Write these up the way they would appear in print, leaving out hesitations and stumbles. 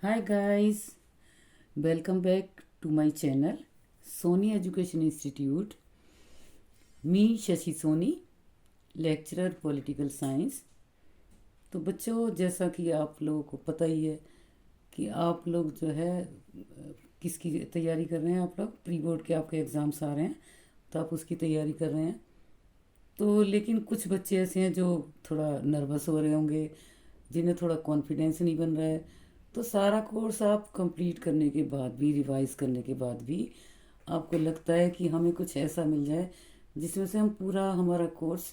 Hi guys, welcome back to my channel Sony Education Institute. मी Shashi Soni, lecturer political science. तो बच्चों, जैसा कि आप लोगों को पता ही है कि आप लोग जो है किसकी तैयारी कर रहे हैं। आप लोग प्री बोर्ड के आपके एग्ज़ाम्स आ रहे हैं, तो आप उसकी तैयारी कर रहे हैं। तो लेकिन कुछ बच्चे ऐसे हैं जो थोड़ा नर्वस हो रहे होंगे, जिन्हें थोड़ा कॉन्फिडेंस नहीं बन रहा है। तो सारा कोर्स आप कंप्लीट करने के बाद भी, रिवाइज करने के बाद भी आपको लगता है कि हमें कुछ ऐसा मिल जाए जिसमें से हम पूरा हमारा कोर्स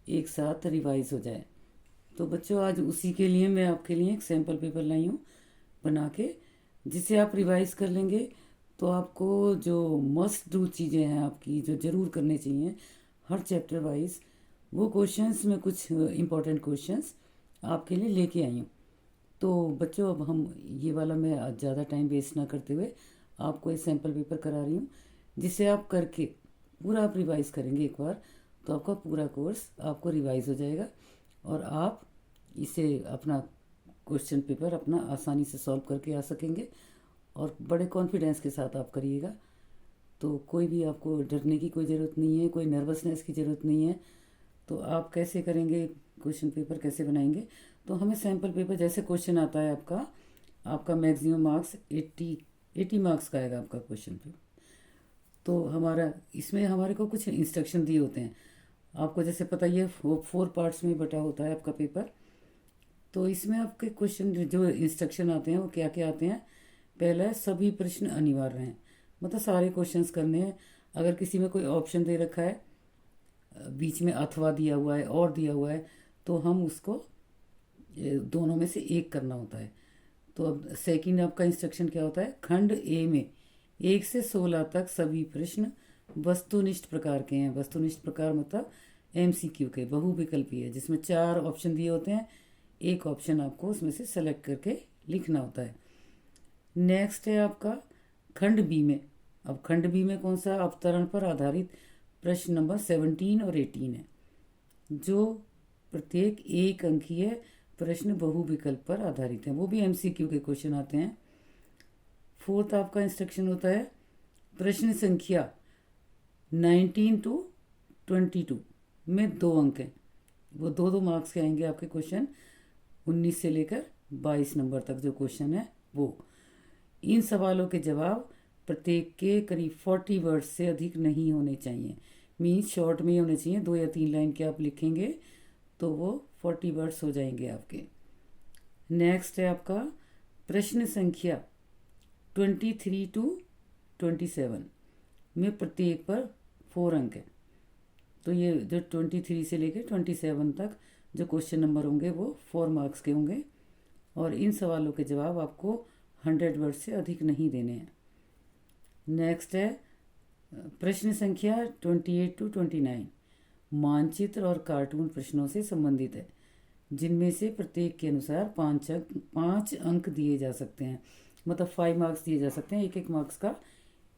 एक साथ रिवाइज हो जाए। तो बच्चों, आज उसी के लिए मैं आपके लिए एक सैम्पल पेपर लाई हूँ बना के, जिसे आप रिवाइज कर लेंगे। तो आपको जो मस्ट डू चीज़ें हैं आपकी, जो ज़रूर करने चाहिए हर चैप्टर वाइज, वो क्वेश्चंस में कुछ इम्पोर्टेंट क्वेश्चंस आपके लिए लेके आई हूँ। तो बच्चों, अब हम ये वाला, मैं ज़्यादा टाइम वेस्ट ना करते हुए आपको ये सैम्पल पेपर करा रही हूँ, जिसे आप करके पूरा आप रिवाइज करेंगे एक बार, तो आपका पूरा कोर्स आपको रिवाइज हो जाएगा और आप इसे अपना क्वेश्चन पेपर अपना आसानी से सॉल्व करके आ सकेंगे। और बड़े कॉन्फिडेंस के साथ आप करिएगा। तो कोई भी आपको डरने की कोई ज़रूरत नहीं है, कोई नर्वसनेस की ज़रूरत नहीं है। तो आप कैसे करेंगे, क्वेश्चन पेपर कैसे बनाएंगे? तो हमें सैम्पल पेपर जैसे क्वेश्चन आता है आपका आपका मैक्सिमम मार्क्स 80 मार्क्स का आएगा आपका क्वेश्चन पेपर। तो हमारा इसमें हमारे को कुछ इंस्ट्रक्शन दिए होते हैं। आपको जैसे पता ही है, 4 पार्ट्स में बटा होता है आपका पेपर। तो इसमें आपके क्वेश्चन जो इंस्ट्रक्शन आते हैं वो क्या क्या आते हैं। पहला है, सभी प्रश्न अनिवार्य हैं, मतलब सारे क्वेश्चंस करने हैं। अगर किसी में कोई ऑप्शन दे रखा है, बीच में अथवा दिया हुआ है और दिया हुआ है, तो हम उसको दोनों में से एक करना होता है। तो अब सेकंड आपका इंस्ट्रक्शन क्या होता है, खंड ए में 1 से 16 तक सभी प्रश्न वस्तुनिष्ठ प्रकार के हैं। वस्तुनिष्ठ प्रकार मतलब एमसीक्यू के, बहुविकल्पी है, जिसमें 4 ऑप्शन दिए होते हैं। एक ऑप्शन आपको उसमें से सेलेक्ट करके लिखना होता है। नेक्स्ट है आपका खंड बी में। अब खंड बी में कौन सा, अवतरण पर आधारित प्रश्न नंबर 17 और 18 है, जो प्रत्येक एक अंकीय प्रश्न बहुविकल्प पर आधारित है। वो भी एमसीक्यू के क्वेश्चन आते हैं। फोर्थ आपका इंस्ट्रक्शन होता है, प्रश्न संख्या 19 टू 22 में 2 अंक हैं। वो 2-2 मार्क्स के आएंगे आपके क्वेश्चन। 19 से लेकर 22 नंबर तक जो क्वेश्चन है वो। इन सवालों के जवाब प्रत्येक के करीब 40 वर्ड्स से अधिक नहीं होने चाहिए। मीन्स शॉर्ट में ही होने चाहिए। 2 या 3 लाइन के आप लिखेंगे तो वो 40 वर्ड्स हो जाएंगे आपके। नेक्स्ट है आपका प्रश्न संख्या 23 टू 27 में प्रत्येक पर 4 अंक है। तो ये जो 23 से लेकर 27 तक जो क्वेश्चन नंबर होंगे वो 4 मार्क्स के होंगे। और इन सवालों के जवाब आपको 100 वर्ड से अधिक नहीं देने हैं। नेक्स्ट है प्रश्न संख्या 28 टू 29 मानचित्र और कार्टून प्रश्नों से संबंधित है, जिनमें से प्रत्येक के अनुसार 5 अंक दिए जा सकते हैं। मतलब 5 मार्क्स दिए जा सकते हैं। 1-1 मार्क्स का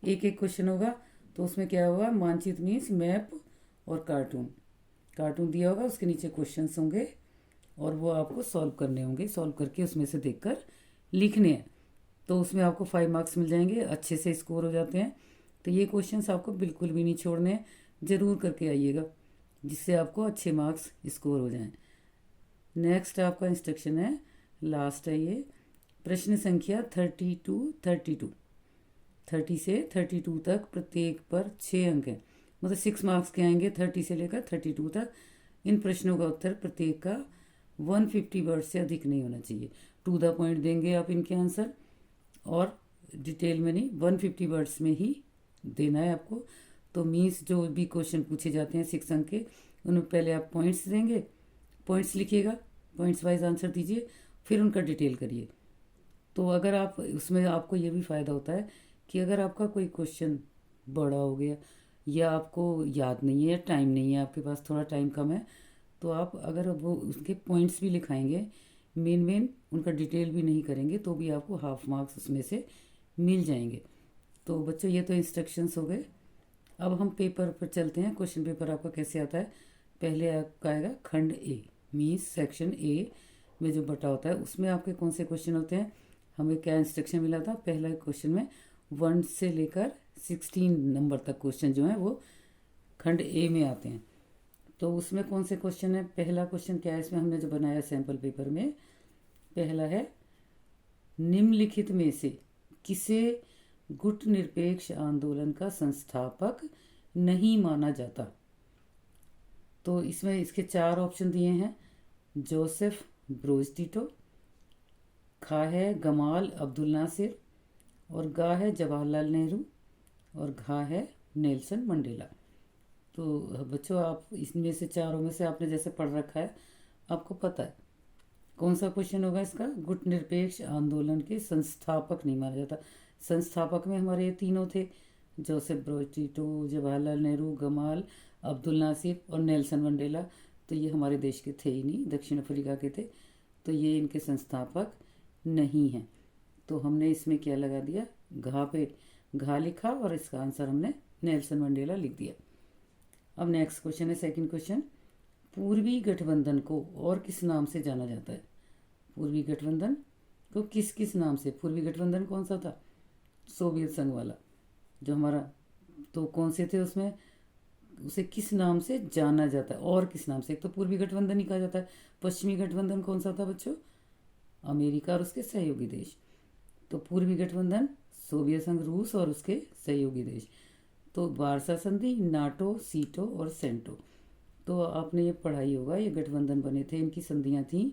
एक एक क्वेश्चन होगा। तो उसमें क्या होगा, मानचित्र मीन्स मैप और कार्टून। कार्टून दिया होगा, उसके नीचे क्वेश्चंस होंगे और वो आपको सॉल्व करने होंगे। सॉल्व करके उसमें से देखकर लिखने हैं। तो उसमें आपको 5 मार्क्स मिल जाएंगे, अच्छे से स्कोर हो जाते हैं। तो ये क्वेश्चंस आपको बिल्कुल भी नहीं छोड़ने हैं, ज़रूर करके आइएगा, जिससे आपको अच्छे मार्क्स स्कोर हो जाएं। नेक्स्ट आपका इंस्ट्रक्शन है, लास्ट है ये, प्रश्न संख्या 30 टू 32 30 से 32 तक प्रत्येक पर 6 अंक हैं। मतलब 6 मार्क्स के आएंगे 30 से लेकर 32 तक। इन प्रश्नों का उत्तर प्रत्येक का 150 वर्ड से अधिक नहीं होना चाहिए। टू द पॉइंट देंगे आप इनके आंसर, और डिटेल में नहीं, 150 वर्ड्स में ही देना है आपको। तो मीन्स जो भी क्वेश्चन पूछे जाते हैं 6 अंक के, उनमें पहले आप पॉइंट्स देंगे, पॉइंट्स लिखिएगा, पॉइंट्स वाइज आंसर दीजिए, फिर उनका डिटेल करिए। तो अगर आप उसमें, आपको ये भी फ़ायदा होता है कि अगर आपका कोई क्वेश्चन बड़ा हो गया या आपको याद नहीं है, टाइम नहीं है आपके पास, थोड़ा टाइम कम है, तो आप अगर वो उसके पॉइंट्स भी लिखाएंगे, मेन मेन उनका डिटेल भी नहीं करेंगे, तो भी आपको हाफ मार्क्स उसमें से मिल जाएंगे। तो बच्चों, ये तो इंस्ट्रक्शंस हो गए। अब हम पेपर पर चलते हैं। क्वेश्चन पेपर आपका कैसे आता है। पहले आपका आएगा खंड ए, मीन्स सेक्शन ए में जो बटा होता है, उसमें आपके कौन से क्वेश्चन होते हैं, हमें क्या इंस्ट्रक्शन मिला था, पहला क्वेश्चन में 1 से लेकर 16 नंबर तक क्वेश्चन जो हैं वो खंड ए में आते हैं। तो उसमें कौन से क्वेश्चन है, पहला क्वेश्चन क्या है इसमें हमने जो बनाया सैम्पल पेपर में, पहला है निम्नलिखित में से किसे गुट निरपेक्ष आंदोलन का संस्थापक नहीं माना जाता। तो इसमें इसके 4 ऑप्शन दिए हैं, जोसेफ ब्रोज टिटो, खा है गमाल अब्दुल नासिर, और गा है जवाहरलाल नेहरू, और घा है नेल्सन मंडेला। तो बच्चों आप इसमें से चारों में से आपने जैसे पढ़ रखा है, आपको पता है कौन सा क्वेश्चन होगा इसका, गुट निरपेक्ष आंदोलन के संस्थापक नहीं माना जाता। संस्थापक में हमारे ये तीनों थे, Joseph Broz Tito, Jawaharlal Nehru, Gamal Abdul Nasser और नेल्सन मंडेला। तो ये हमारे देश के थे ही नहीं, दक्षिण अफ्रीका के थे, तो ये इनके संस्थापक नहीं हैं। तो हमने इसमें क्या लगा दिया, घा पे घा लिखा और इसका आंसर हमने नेल्सन मंडेला लिख दिया। अब नेक्स्ट क्वेश्चन है, सेकंड क्वेश्चन, पूर्वी गठबंधन को और किस नाम से जाना जाता है। पूर्वी गठबंधन को किस किस नाम से, पूर्वी गठबंधन कौन सा था, सोवियत संघ वाला जो हमारा, तो कौन से थे उसमें, उसे किस नाम से जाना जाता है और किस नाम से, एक तो पूर्वी गठबंधन ही कहा जाता है। पश्चिमी गठबंधन कौन सा था बच्चों, अमेरिका और उसके सहयोगी देश। तो पूर्वी गठबंधन सोवियत संघ, रूस और उसके सहयोगी देश। तो वार्सा संधि, नाटो, सीटो और सेंटो। तो आपने ये पढ़ाई होगा, ये गठबंधन बने थे, इनकी संधियाँ थीं।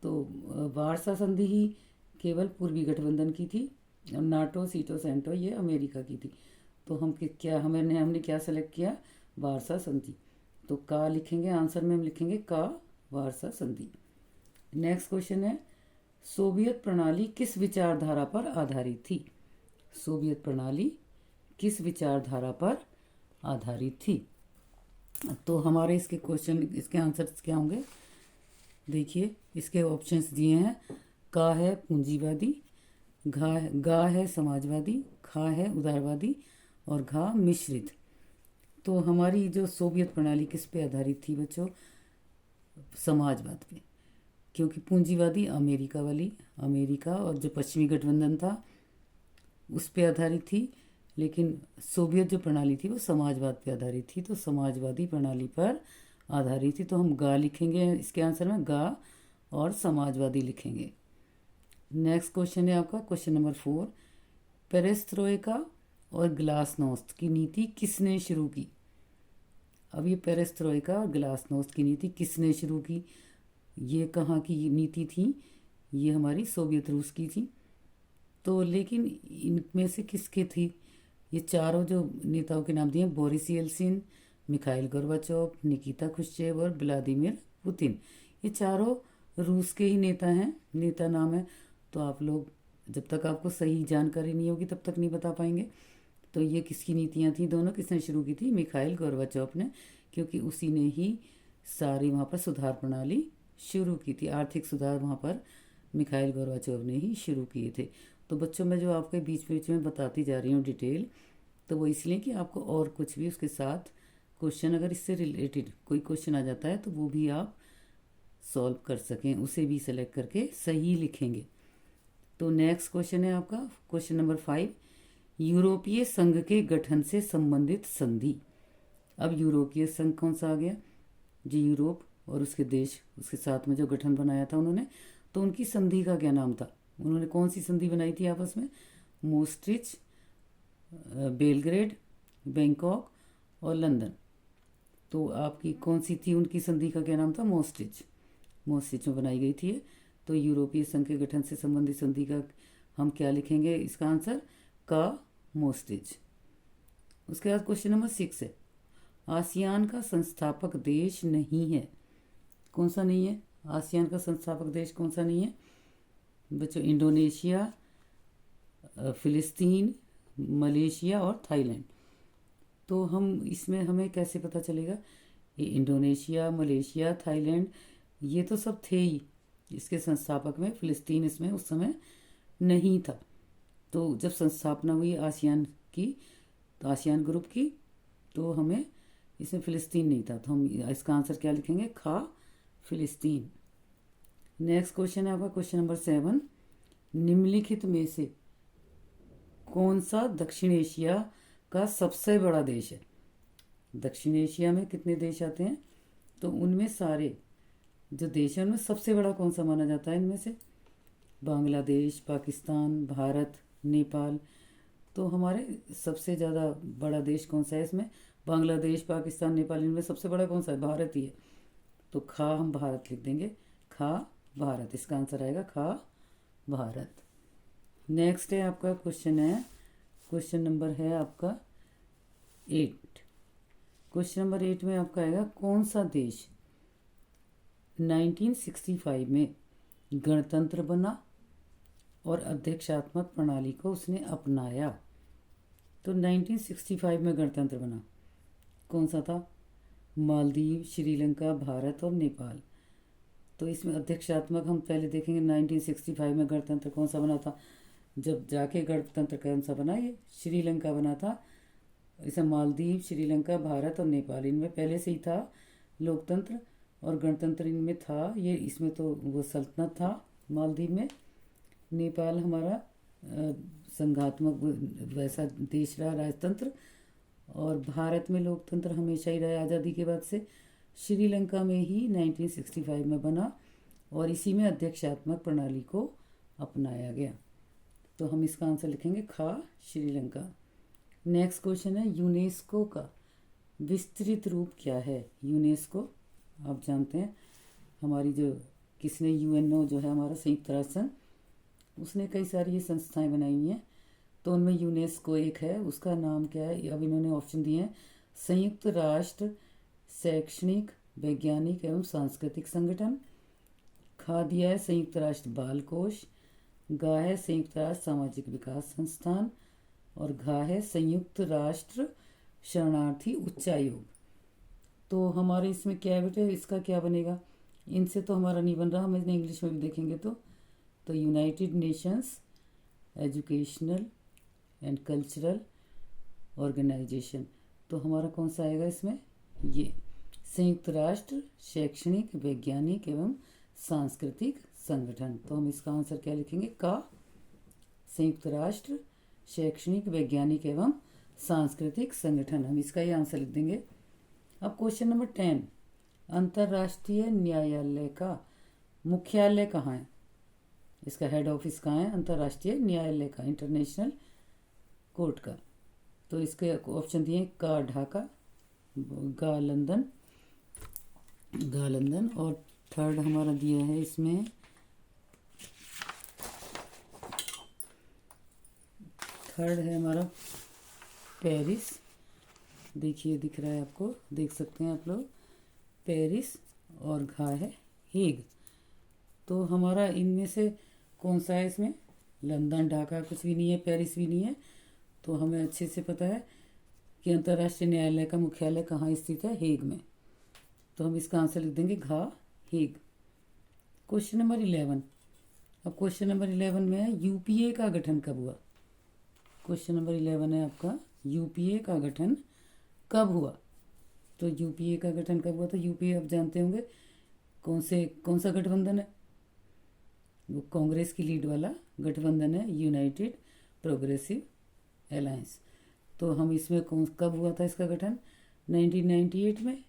तो वार्सा संधि ही केवल पूर्वी गठबंधन की थी, और नाटो, सीटो, सेंटो ये अमेरिका की थी। तो हमने क्या सेलेक्ट किया, वार्सा संधि। तो का लिखेंगे, आंसर में हम लिखेंगे का, वार्सा संधि। नेक्स्ट क्वेश्चन है, सोवियत प्रणाली किस विचारधारा पर आधारित थी। सोवियत प्रणाली किस विचारधारा पर आधारित थी। तो हमारे इसके क्वेश्चन, इसके आंसर्स क्या होंगे, देखिए इसके ऑप्शंस दिए हैं, का है पूंजीवादी, गा है समाजवादी, खा है उदारवादी और घा मिश्रित। तो हमारी जो सोवियत प्रणाली किस पे आधारित थी बच्चों, समाजवाद पे, क्योंकि पूंजीवादी अमेरिका और जो पश्चिमी गठबंधन था उस पे आधारित थी, लेकिन सोवियत जो प्रणाली थी वो समाजवाद पे आधारित थी। तो समाजवादी प्रणाली पर आधारित थी, तो हम गा लिखेंगे इसके आंसर में, गा और समाजवादी लिखेंगे। नेक्स्ट क्वेश्चन है आपका क्वेश्चन नंबर 4, पेरेस्ट्रोइका और ग्लासनोस्त की नीति किसने शुरू की। अब ये पेरेस्ट्रोइका और ग्लासनोस्त की नीति किसने शुरू की, ये कहाँ की नीति थी, ये हमारी सोवियत रूस की थी। तो लेकिन इनमें से किसके थी, ये चारों जो नेताओं के नाम दिए, Boris Yeltsin, Mikhail Gorbachev, Nikita Khrushchev और व्लादिमीर पुतिन, ये चारों रूस के ही नेता हैं, नेता नाम है। तो आप लोग जब तक आपको सही जानकारी नहीं होगी तब तक नहीं बता पाएंगे। तो ये किसकी नीतियाँ थी, दोनों किसने शुरू की थी, मिखाइल गोर्बाचोव ने, क्योंकि उसी ने ही सारी वहाँ पर सुधार प्रणाली शुरू की थी, आर्थिक सुधार वहाँ पर मिखाइल गोर्बाचोव ने ही शुरू किए थे। तो बच्चों मैं जो आपके बीच बीच में बताती जा रही हूँ डिटेल, तो वो इसलिए कि आपको और कुछ भी उसके साथ क्वेश्चन, अगर इससे रिलेटेड कोई क्वेश्चन आ जाता है तो वो भी आप सॉल्व कर सकें, उसे भी सेलेक्ट करके सही लिखेंगे। तो नेक्स्ट क्वेश्चन है आपका क्वेश्चन नंबर 5, यूरोपीय संघ के गठन से संबंधित संधि। अब यूरोपीय संघ कौन सा आ गया, जो यूरोप और उसके देश उसके साथ में जो गठन बनाया था उन्होंने, तो उनकी संधि का क्या नाम था, उन्होंने कौन सी संधि बनाई थी आपस में, मोस्ट्रिच, बेलग्रेड, बैंकॉक और लंदन। तो आपकी कौन सी थी, उनकी संधि का क्या नाम था, मोस्ट्रिच में बनाई गई थी। तो यूरोपीय संघ के गठन से संबंधित संधि का हम क्या लिखेंगे, इसका आंसर का, मोस्ट्रिच। उसके बाद क्वेश्चन नंबर 6 है, आसियान का संस्थापक देश नहीं है। कौन सा नहीं है, आसियान का संस्थापक देश कौन सा नहीं है बच्चों, इंडोनेशिया, फिलिस्तीन, मलेशिया और थाईलैंड। तो हम इसमें हमें कैसे पता चलेगा, ये इंडोनेशिया, मलेशिया, थाईलैंड ये तो सब थे ही इसके संस्थापक में, फिलिस्तीन इसमें उस समय नहीं था। तो जब संस्थापना हुई आसियान की, तो आसियान ग्रुप की, तो हमें इसमें फिलिस्तीन नहीं था, तो हम इसका आंसर क्या लिखेंगे, खा, फिलिस्तीन। नेक्स्ट क्वेश्चन है आपका क्वेश्चन नंबर 7, निम्नलिखित में से कौन सा दक्षिण एशिया का सबसे बड़ा देश है? दक्षिण एशिया में कितने देश आते हैं? तो उनमें सारे जो देश हैं उनमें सबसे बड़ा कौन सा माना जाता है इनमें से? बांग्लादेश, पाकिस्तान, भारत, नेपाल। तो हमारे सबसे ज़्यादा बड़ा देश कौन सा है इसमें? बांग्लादेश, पाकिस्तान, नेपाल, इनमें सबसे बड़ा कौन सा है? भारत ही है। तो खा हम भारत लिख देंगे, खा भारत, इसका आंसर आएगा खा भारत। नेक्स्ट है आपका क्वेश्चन है, क्वेश्चन नंबर है आपका 8। क्वेश्चन नंबर 8 में आपका आएगा कौन सा देश 1965 में गणतंत्र बना और अध्यक्षात्मक प्रणाली को उसने अपनाया? तो 1965 में गणतंत्र बना, कौन सा था? मालदीव, श्रीलंका, भारत और नेपाल। तो इसमें अध्यक्षात्मक हम पहले देखेंगे 1965 में गणतंत्र कौन सा बना था। जब जाके गणतंत्र कौन सा बना? ये श्रीलंका बना था। इसे मालदीव, श्रीलंका, भारत और नेपाल, इनमें पहले से ही था लोकतंत्र और गणतंत्र इनमें था। ये इसमें तो वो सल्तनत था मालदीव में। नेपाल हमारा संघात्मक वैसा देश रहा, राजतंत्र। और भारत में लोकतंत्र हमेशा ही रहा आज़ादी के बाद से। श्रीलंका में ही 1965 में बना और इसी में अध्यक्षात्मक प्रणाली को अपनाया गया। तो हम इसका आंसर लिखेंगे खा श्रीलंका। नेक्स्ट क्वेश्चन है यूनेस्को का विस्तृत रूप क्या है? यूनेस्को आप जानते हैं हमारी जो किसने यूएनओ जो है हमारा संयुक्त राष्ट्र संघ, उसने कई सारी ये संस्थाएं बनाई हुई हैं। तो उनमें यूनेस्को एक है, उसका नाम क्या है? अब इन्होंने ऑप्शन दिए हैं, संयुक्त राष्ट्र शैक्षणिक, वैज्ञानिक एवं सांस्कृतिक संगठन। खा दिया है संयुक्त राष्ट्र बाल कोष। गा है संयुक्त राष्ट्र सामाजिक विकास संस्थान। और घा है संयुक्त राष्ट्र शरणार्थी उच्चायोग। तो हमारे इसमें क्या है बेटे, इसका क्या बनेगा? इनसे तो हमारा नहीं बन रहा, हम इन्हें इंग्लिश में भी देखेंगे तो United Nations Educational and Cultural Organization. तो हमारा कौन सा आएगा इसमें? ये संयुक्त राष्ट्र शैक्षणिक, वैज्ञानिक एवं सांस्कृतिक संगठन। तो हम इसका आंसर क्या लिखेंगे? का संयुक्त राष्ट्र शैक्षणिक, वैज्ञानिक एवं सांस्कृतिक संगठन, हम इसका ही आंसर लिख देंगे। अब क्वेश्चन नंबर 10, अंतर्राष्ट्रीय न्यायालय का मुख्यालय कहाँ है? इसका हेड ऑफिस कहाँ है? अंतर्राष्ट्रीय न्यायालय का, इंटरनेशनल कोर्ट का। तो इसके ऑप्शन दिए का ढाका, गा लंदन, और थर्ड हमारा दिया है इसमें थर्ड है हमारा पेरिस। देखिए दिख रहा है आपको, देख सकते हैं आप लोग, पेरिस। और घा है हेग। तो हमारा इनमें से कौन सा है इसमें? लंदन, ढाका कुछ भी नहीं है, पेरिस भी नहीं है। तो हमें अच्छे से पता है कि अंतर्राष्ट्रीय न्यायालय का मुख्यालय कहाँ स्थित है? हेग में। तो हम इसका आंसर लिख देंगे घा हेग। Question number 11। अब क्वेश्चन नंबर 11 में है यूपीए का गठन कब हुआ? क्वेश्चन नंबर 11 है आपका यूपीए का गठन कब हुआ? तो यूपीए का गठन कब हुआ? तो यूपीए आप जानते होंगे कौन सा गठबंधन है? वो कांग्रेस की लीड वाला गठबंधन है, यूनाइटेड प्रोग्रेसिव अलायंस। तो हम इसमें कब हुआ था इसका गठन? 1998 में,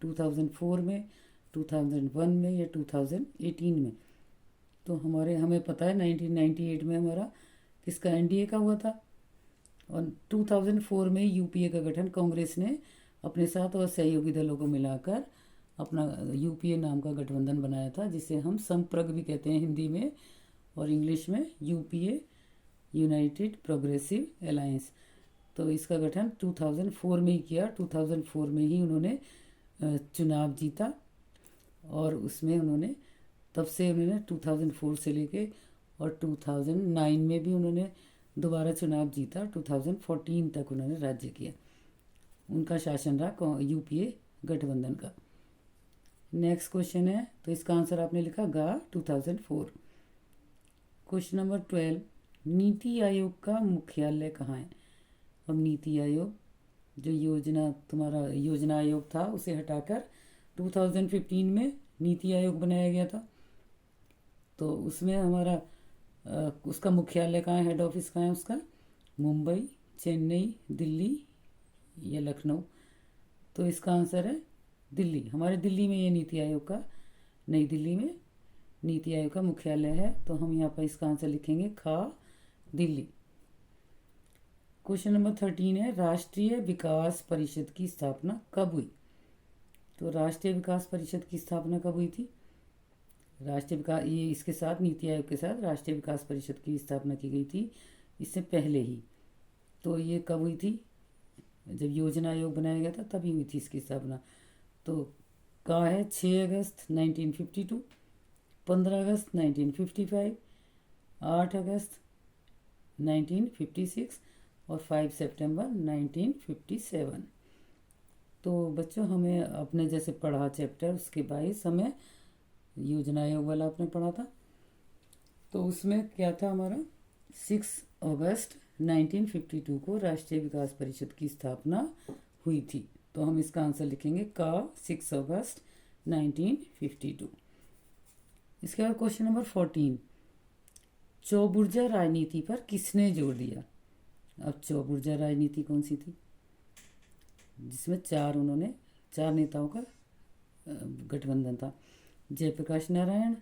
2004 में, 2001 में या 2018 में? तो हमें पता है 1998 में हमारा किसका, एनडीए का हुआ था। और 2004 में यूपीए का गठन कांग्रेस ने अपने साथ और सहयोगी दलों को मिलाकर अपना यूपीए नाम का गठबंधन बनाया था, जिसे हम संप्रग भी कहते हैं हिंदी में और इंग्लिश में यूपीए, यूनाइटेड प्रोग्रेसिव अलायंस। तो इसका गठन 2004 में ही किया। 2004 में ही उन्होंने चुनाव जीता और उसमें उन्होंने तब से उन्होंने 2004 से लेके और 2009 में भी उन्होंने दोबारा चुनाव जीता। 2014 तक उन्होंने राज्य किया, उनका शासन रहा यूपीए गठबंधन का। नेक्स्ट क्वेश्चन है, तो इसका आंसर आपने लिखा गा 2004। क्वेश्चन नंबर 12, नीति आयोग का मुख्यालय कहाँ है? अब नीति आयोग जो योजना आयोग था उसे हटाकर 2015 में नीति आयोग बनाया गया था। तो उसमें हमारा उसका मुख्यालय कहाँ है, हेड ऑफिस कहाँ है उसका, मुंबई, चेन्नई, दिल्ली या लखनऊ। तो इसका आंसर है दिल्ली। हमारे दिल्ली में ये नीति आयोग का, नई दिल्ली में नीति आयोग का मुख्यालय है। तो हम यहाँ पर इसका आंसर लिखेंगे खा, दिल्ली। क्वेश्चन नंबर 13 है, राष्ट्रीय विकास परिषद की स्थापना कब हुई। तो राष्ट्रीय विकास परिषद की स्थापना कब हुई थी। राष्ट्रीय विकास, ये इसके साथ नीति आयोग के साथ राष्ट्रीय विकास परिषद की स्थापना की गई थी इससे पहले ही। तो ये कब हुई थी, जब योजना आयोग बनाया गया था तभी हुई थी इसकी स्थापना। तो कहाँ है, 6 अगस्त 1952, 15 अगस्त 1955, 8 अगस्त 1956 और 5 सितंबर 1957। तो बच्चों हमें अपने जैसे पढ़ा चैप्टर उसके 22 हमें योजना आयोग वाला आपने पढ़ा था। तो उसमें क्या था हमारा, 6 अगस्त 1952 को राष्ट्रीय विकास परिषद की स्थापना हुई थी। तो हम इसका आंसर लिखेंगे का 6 अगस्त 1952। इसके बाद क्वेश्चन नंबर 14, चौबुर्जा राजनीति पर किसने जोर दिया। अब चौबुर्जा राजनीति कौन सी थी, जिसमें चार नेताओं का गठबंधन था, जयप्रकाश नारायण,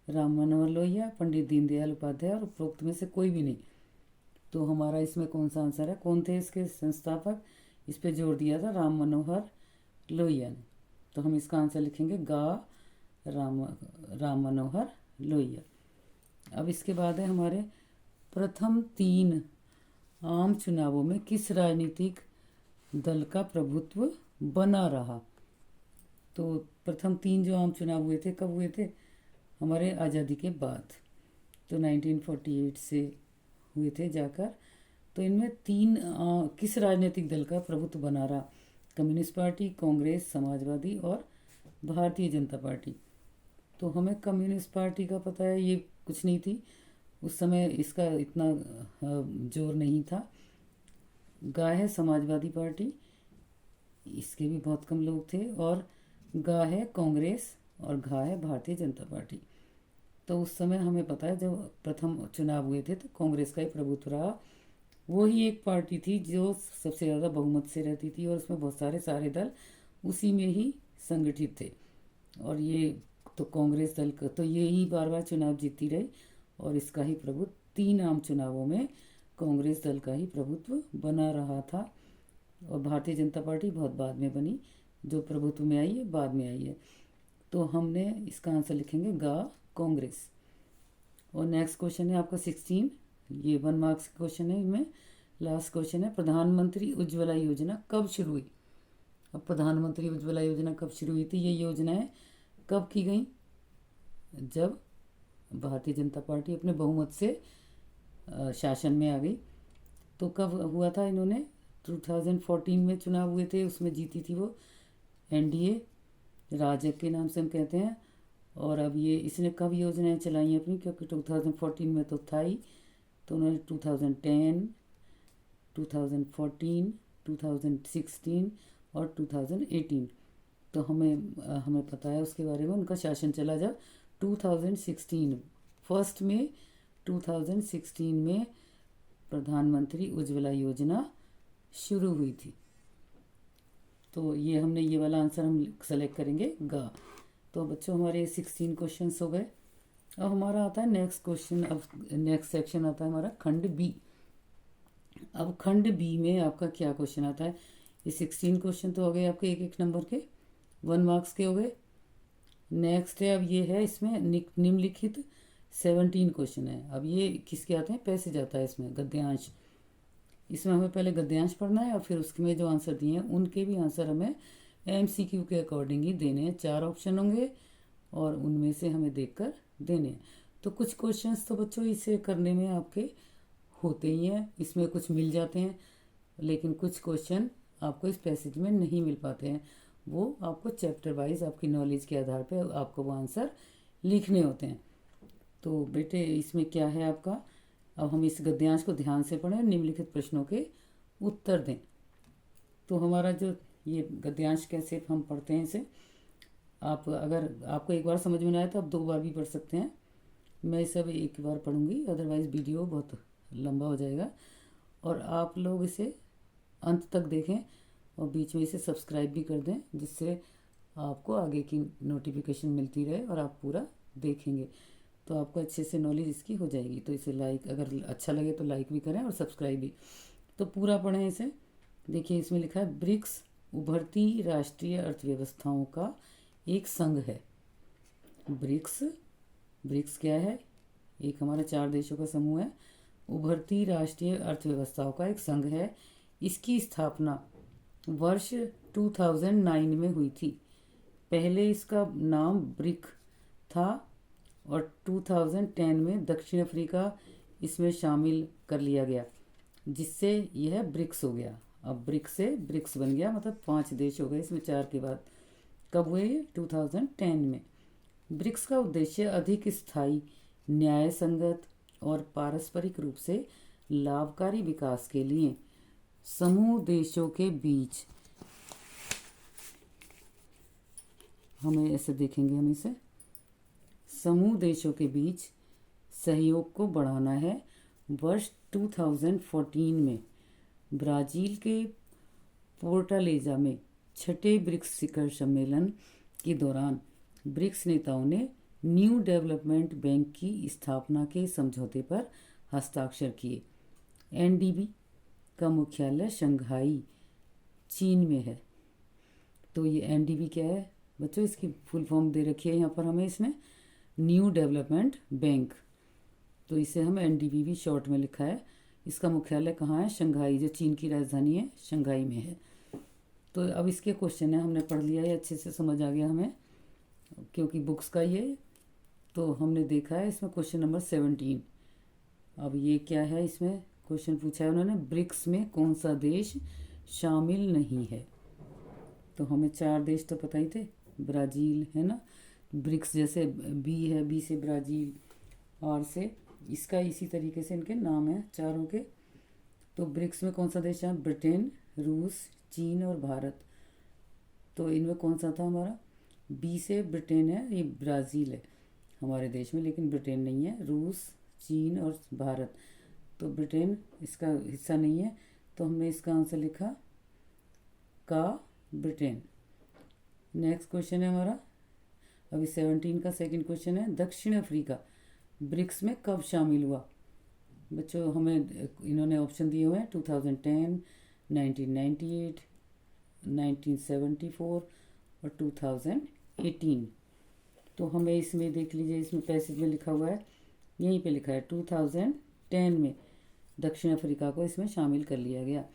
राम मनोहर लोहिया, पंडित दीनदयाल उपाध्याय और उपरोक्त में से कोई भी नहीं। तो हमारा इसमें कौन सा आंसर है, कौन थे इसके संस्थापक, इस पे जोर दिया था राम मनोहर लोहिया ने। तो हम इसका आंसर लिखेंगे गा, राम मनोहर लोहिया। अब इसके बाद है हमारे प्रथम 3 आम चुनावों में किस राजनीतिक दल का प्रभुत्व बना रहा। तो प्रथम 3 जो आम चुनाव हुए थे कब हुए थे, हमारे आज़ादी के बाद। तो 1948 से हुए थे जाकर। तो इनमें 3 किस राजनीतिक दल का प्रभुत्व बना रहा, कम्युनिस्ट पार्टी, कांग्रेस, समाजवादी और भारतीय जनता पार्टी। तो हमें कम्युनिस्ट पार्टी का पता है, ये कुछ नहीं थी उस समय, इसका इतना जोर नहीं था। गा है समाजवादी पार्टी, इसके भी बहुत कम लोग थे। और गा है कांग्रेस और घा है भारतीय जनता पार्टी। तो उस समय हमें पता है जब प्रथम चुनाव हुए थे तो कांग्रेस का ही प्रभुत्व रहा। वो ही एक पार्टी थी जो सबसे ज़्यादा बहुमत से रहती थी और उसमें बहुत सारे दल उसी में ही संगठित थे। और ये तो कांग्रेस दल का तो ये ही बार बार चुनाव जीतती रही और इसका ही प्रभुत्व 3 आम चुनावों में कांग्रेस दल का ही प्रभुत्व बना रहा था। और भारतीय जनता पार्टी बहुत बाद में बनी, जो प्रभुत्व में आई है बाद में आई है। तो हमने इसका आंसर लिखेंगे गा, कांग्रेस। और नेक्स्ट क्वेश्चन है आपका 16, ये 1 मार्क्स क्वेश्चन है। इनमें लास्ट क्वेश्चन है, प्रधानमंत्री उज्ज्वला योजना कब शुरू हुई। अब प्रधानमंत्री उज्ज्वला योजना कब शुरू हुई थी, ये योजनाएं कब की गई, जब भारतीय जनता पार्टी अपने बहुमत से शासन में आ गई। तो कब हुआ था, इन्होंने 2014 में चुनाव हुए थे, उसमें जीती थी वो एनडीए, राजग के नाम से हम कहते हैं। और अब ये इसने कब योजनाएं चलाई हैं अपनी, क्योंकि 2014 में तो था ही। तो उन्होंने 2010, 2014, 2016 और 2018। तो हमें पता है उसके बारे में, उनका शासन चला जब 2016 फर्स्ट में 2016 में प्रधानमंत्री उज्ज्वला योजना शुरू हुई थी। तो ये हमने ये वाला आंसर हम सेलेक्ट करेंगे गा। तो बच्चों हमारे 16 क्वेश्चंस हो गए। अब हमारा आता है नेक्स्ट क्वेश्चन। अब नेक्स्ट सेक्शन आता है हमारा खंड बी। अब खंड बी में आपका क्या क्वेश्चन आता है, ये 16 क्वेश्चन तो हो गए आपके 1-1 नंबर के, 1 मार्क्स के हो गए। नेक्स्ट है, अब ये है इसमें निम्नलिखित 17 क्वेश्चन है। अब ये किसके आते हैं, पैसेज आता है इसमें, गद्यांश। इसमें हमें पहले गद्यांश पढ़ना है और फिर उसमें जो आंसर दिए हैं उनके भी आंसर हमें एमसीक्यू के अकॉर्डिंग ही देने हैं। 4 ऑप्शन होंगे और उनमें से हमें देखकर देने हैं। तो कुछ क्वेश्चंस तो बच्चों इसे करने में आपके होते ही हैं, इसमें कुछ मिल जाते हैं, लेकिन कुछ क्वेश्चन आपको इस पैसेज में नहीं मिल पाते हैं। वो आपको चैप्टर वाइज आपकी नॉलेज के आधार पर आपको वो आंसर लिखने होते हैं। तो बेटे इसमें क्या है आपका, अब हम इस गद्यांश को ध्यान से पढ़ें, निम्नलिखित प्रश्नों के उत्तर दें। तो हमारा जो ये गद्यांश कैसे हम पढ़ते हैं इसे, आप अगर आपको एक बार समझ में ना आए तो आप 2 बार भी पढ़ सकते हैं। मैं इसे अभी एक बार पढ़ूंगी, अदरवाइज़ वीडियो बहुत लंबा हो जाएगा। और आप लोग इसे अंत तक देखें और बीच में इसे सब्सक्राइब भी कर दें, जिससे आपको आगे की नोटिफिकेशन मिलती रहे और आप पूरा देखेंगे, तो आपको अच्छे से नॉलेज इसकी हो जाएगी। तो इसे लाइक, अगर अच्छा लगे तो लाइक भी करें और सब्सक्राइब भी। तो पूरा पढ़ें इसे। देखिए इसमें लिखा है, ब्रिक्स उभरती राष्ट्रीय अर्थव्यवस्थाओं का एक संघ है। ब्रिक्स, ब्रिक्स क्या है? एक हमारा 4 देशों का समूह है। उभरती राष्ट्रीय अर्थव्यवस्थाओं का एक संघ है। इसकी स्थापना वर्ष 2009 में हुई थी। पहले इसका नाम ब्रिक था और 2010 में दक्षिण अफ्रीका इसमें शामिल कर लिया गया, जिससे यह ब्रिक्स हो गया। अब ब्रिक्स से ब्रिक्स बन गया, मतलब 5 देश हो गए इसमें 4 के बाद। कब हुए ये? 2010 में। ब्रिक्स का उद्देश्य अधिक स्थायी, न्याय संगत और पारस्परिक रूप से लाभकारी विकास के लिए समूह देशों के बीच, हमें ऐसे देखेंगे हम इसे, समूह देशों के बीच सहयोग को बढ़ाना है। वर्ष 2014 में ब्राज़ील के फोर्टालेजा में छठे ब्रिक्स शिखर सम्मेलन के दौरान ब्रिक्स नेताओं ने न्यू डेवलपमेंट बैंक की स्थापना के समझौते पर हस्ताक्षर किए। एनडीबी का मुख्यालय शंघाई, चीन में है। तो ये एनडीबी क्या है बच्चों? इसकी फुल फॉर्म दे रखी है यहाँ पर हमें इसने, न्यू डेवलपमेंट बैंक। तो इसे हम एनडीबी भी शॉर्ट में लिखा है। इसका मुख्यालय कहाँ है? शंघाई, जो चीन की राजधानी है, शंघाई में है। तो अब इसके क्वेश्चन है, हमने पढ़ लिया है, अच्छे से समझ आ गया हमें, क्योंकि बुक्स का ये। तो हमने देखा है इसमें क्वेश्चन नंबर 17। अब ये क्या है? इसमें क्वेश्चन पूछा है उन्होंने, ब्रिक्स में कौन सा देश शामिल नहीं है? तो हमें 4 देश तो पता ही थे, ब्राज़ील है ना, ब्रिक्स जैसे बी है, बी से ब्राज़ील, आर से इसका इसी तरीके से इनके नाम है चारों के। तो ब्रिक्स में कौन सा देश है? ब्रिटेन, रूस, चीन और भारत। तो इनमें कौन सा था हमारा? बी से ब्रिटेन है, ये ब्राज़ील है हमारे देश में, लेकिन ब्रिटेन नहीं है। रूस, चीन और भारत। तो ब्रिटेन इसका हिस्सा नहीं है, तो हमने इसका आंसर लिखा का, ब्रिटेन। नेक्स्ट क्वेश्चन है हमारा, अभी 17 का सेकंड क्वेश्चन है, दक्षिण अफ्रीका ब्रिक्स में कब शामिल हुआ? बच्चों हमें इन्होंने ऑप्शन दिए हुए हैं, 2010, 1998, 1974 और 2018। तो हमें इसमें देख लीजिए, इसमें पैसेज में लिखा हुआ है, यहीं पे लिखा है 2010 में दक्षिण अफ्रीका को इसमें शामिल कर लिया गया।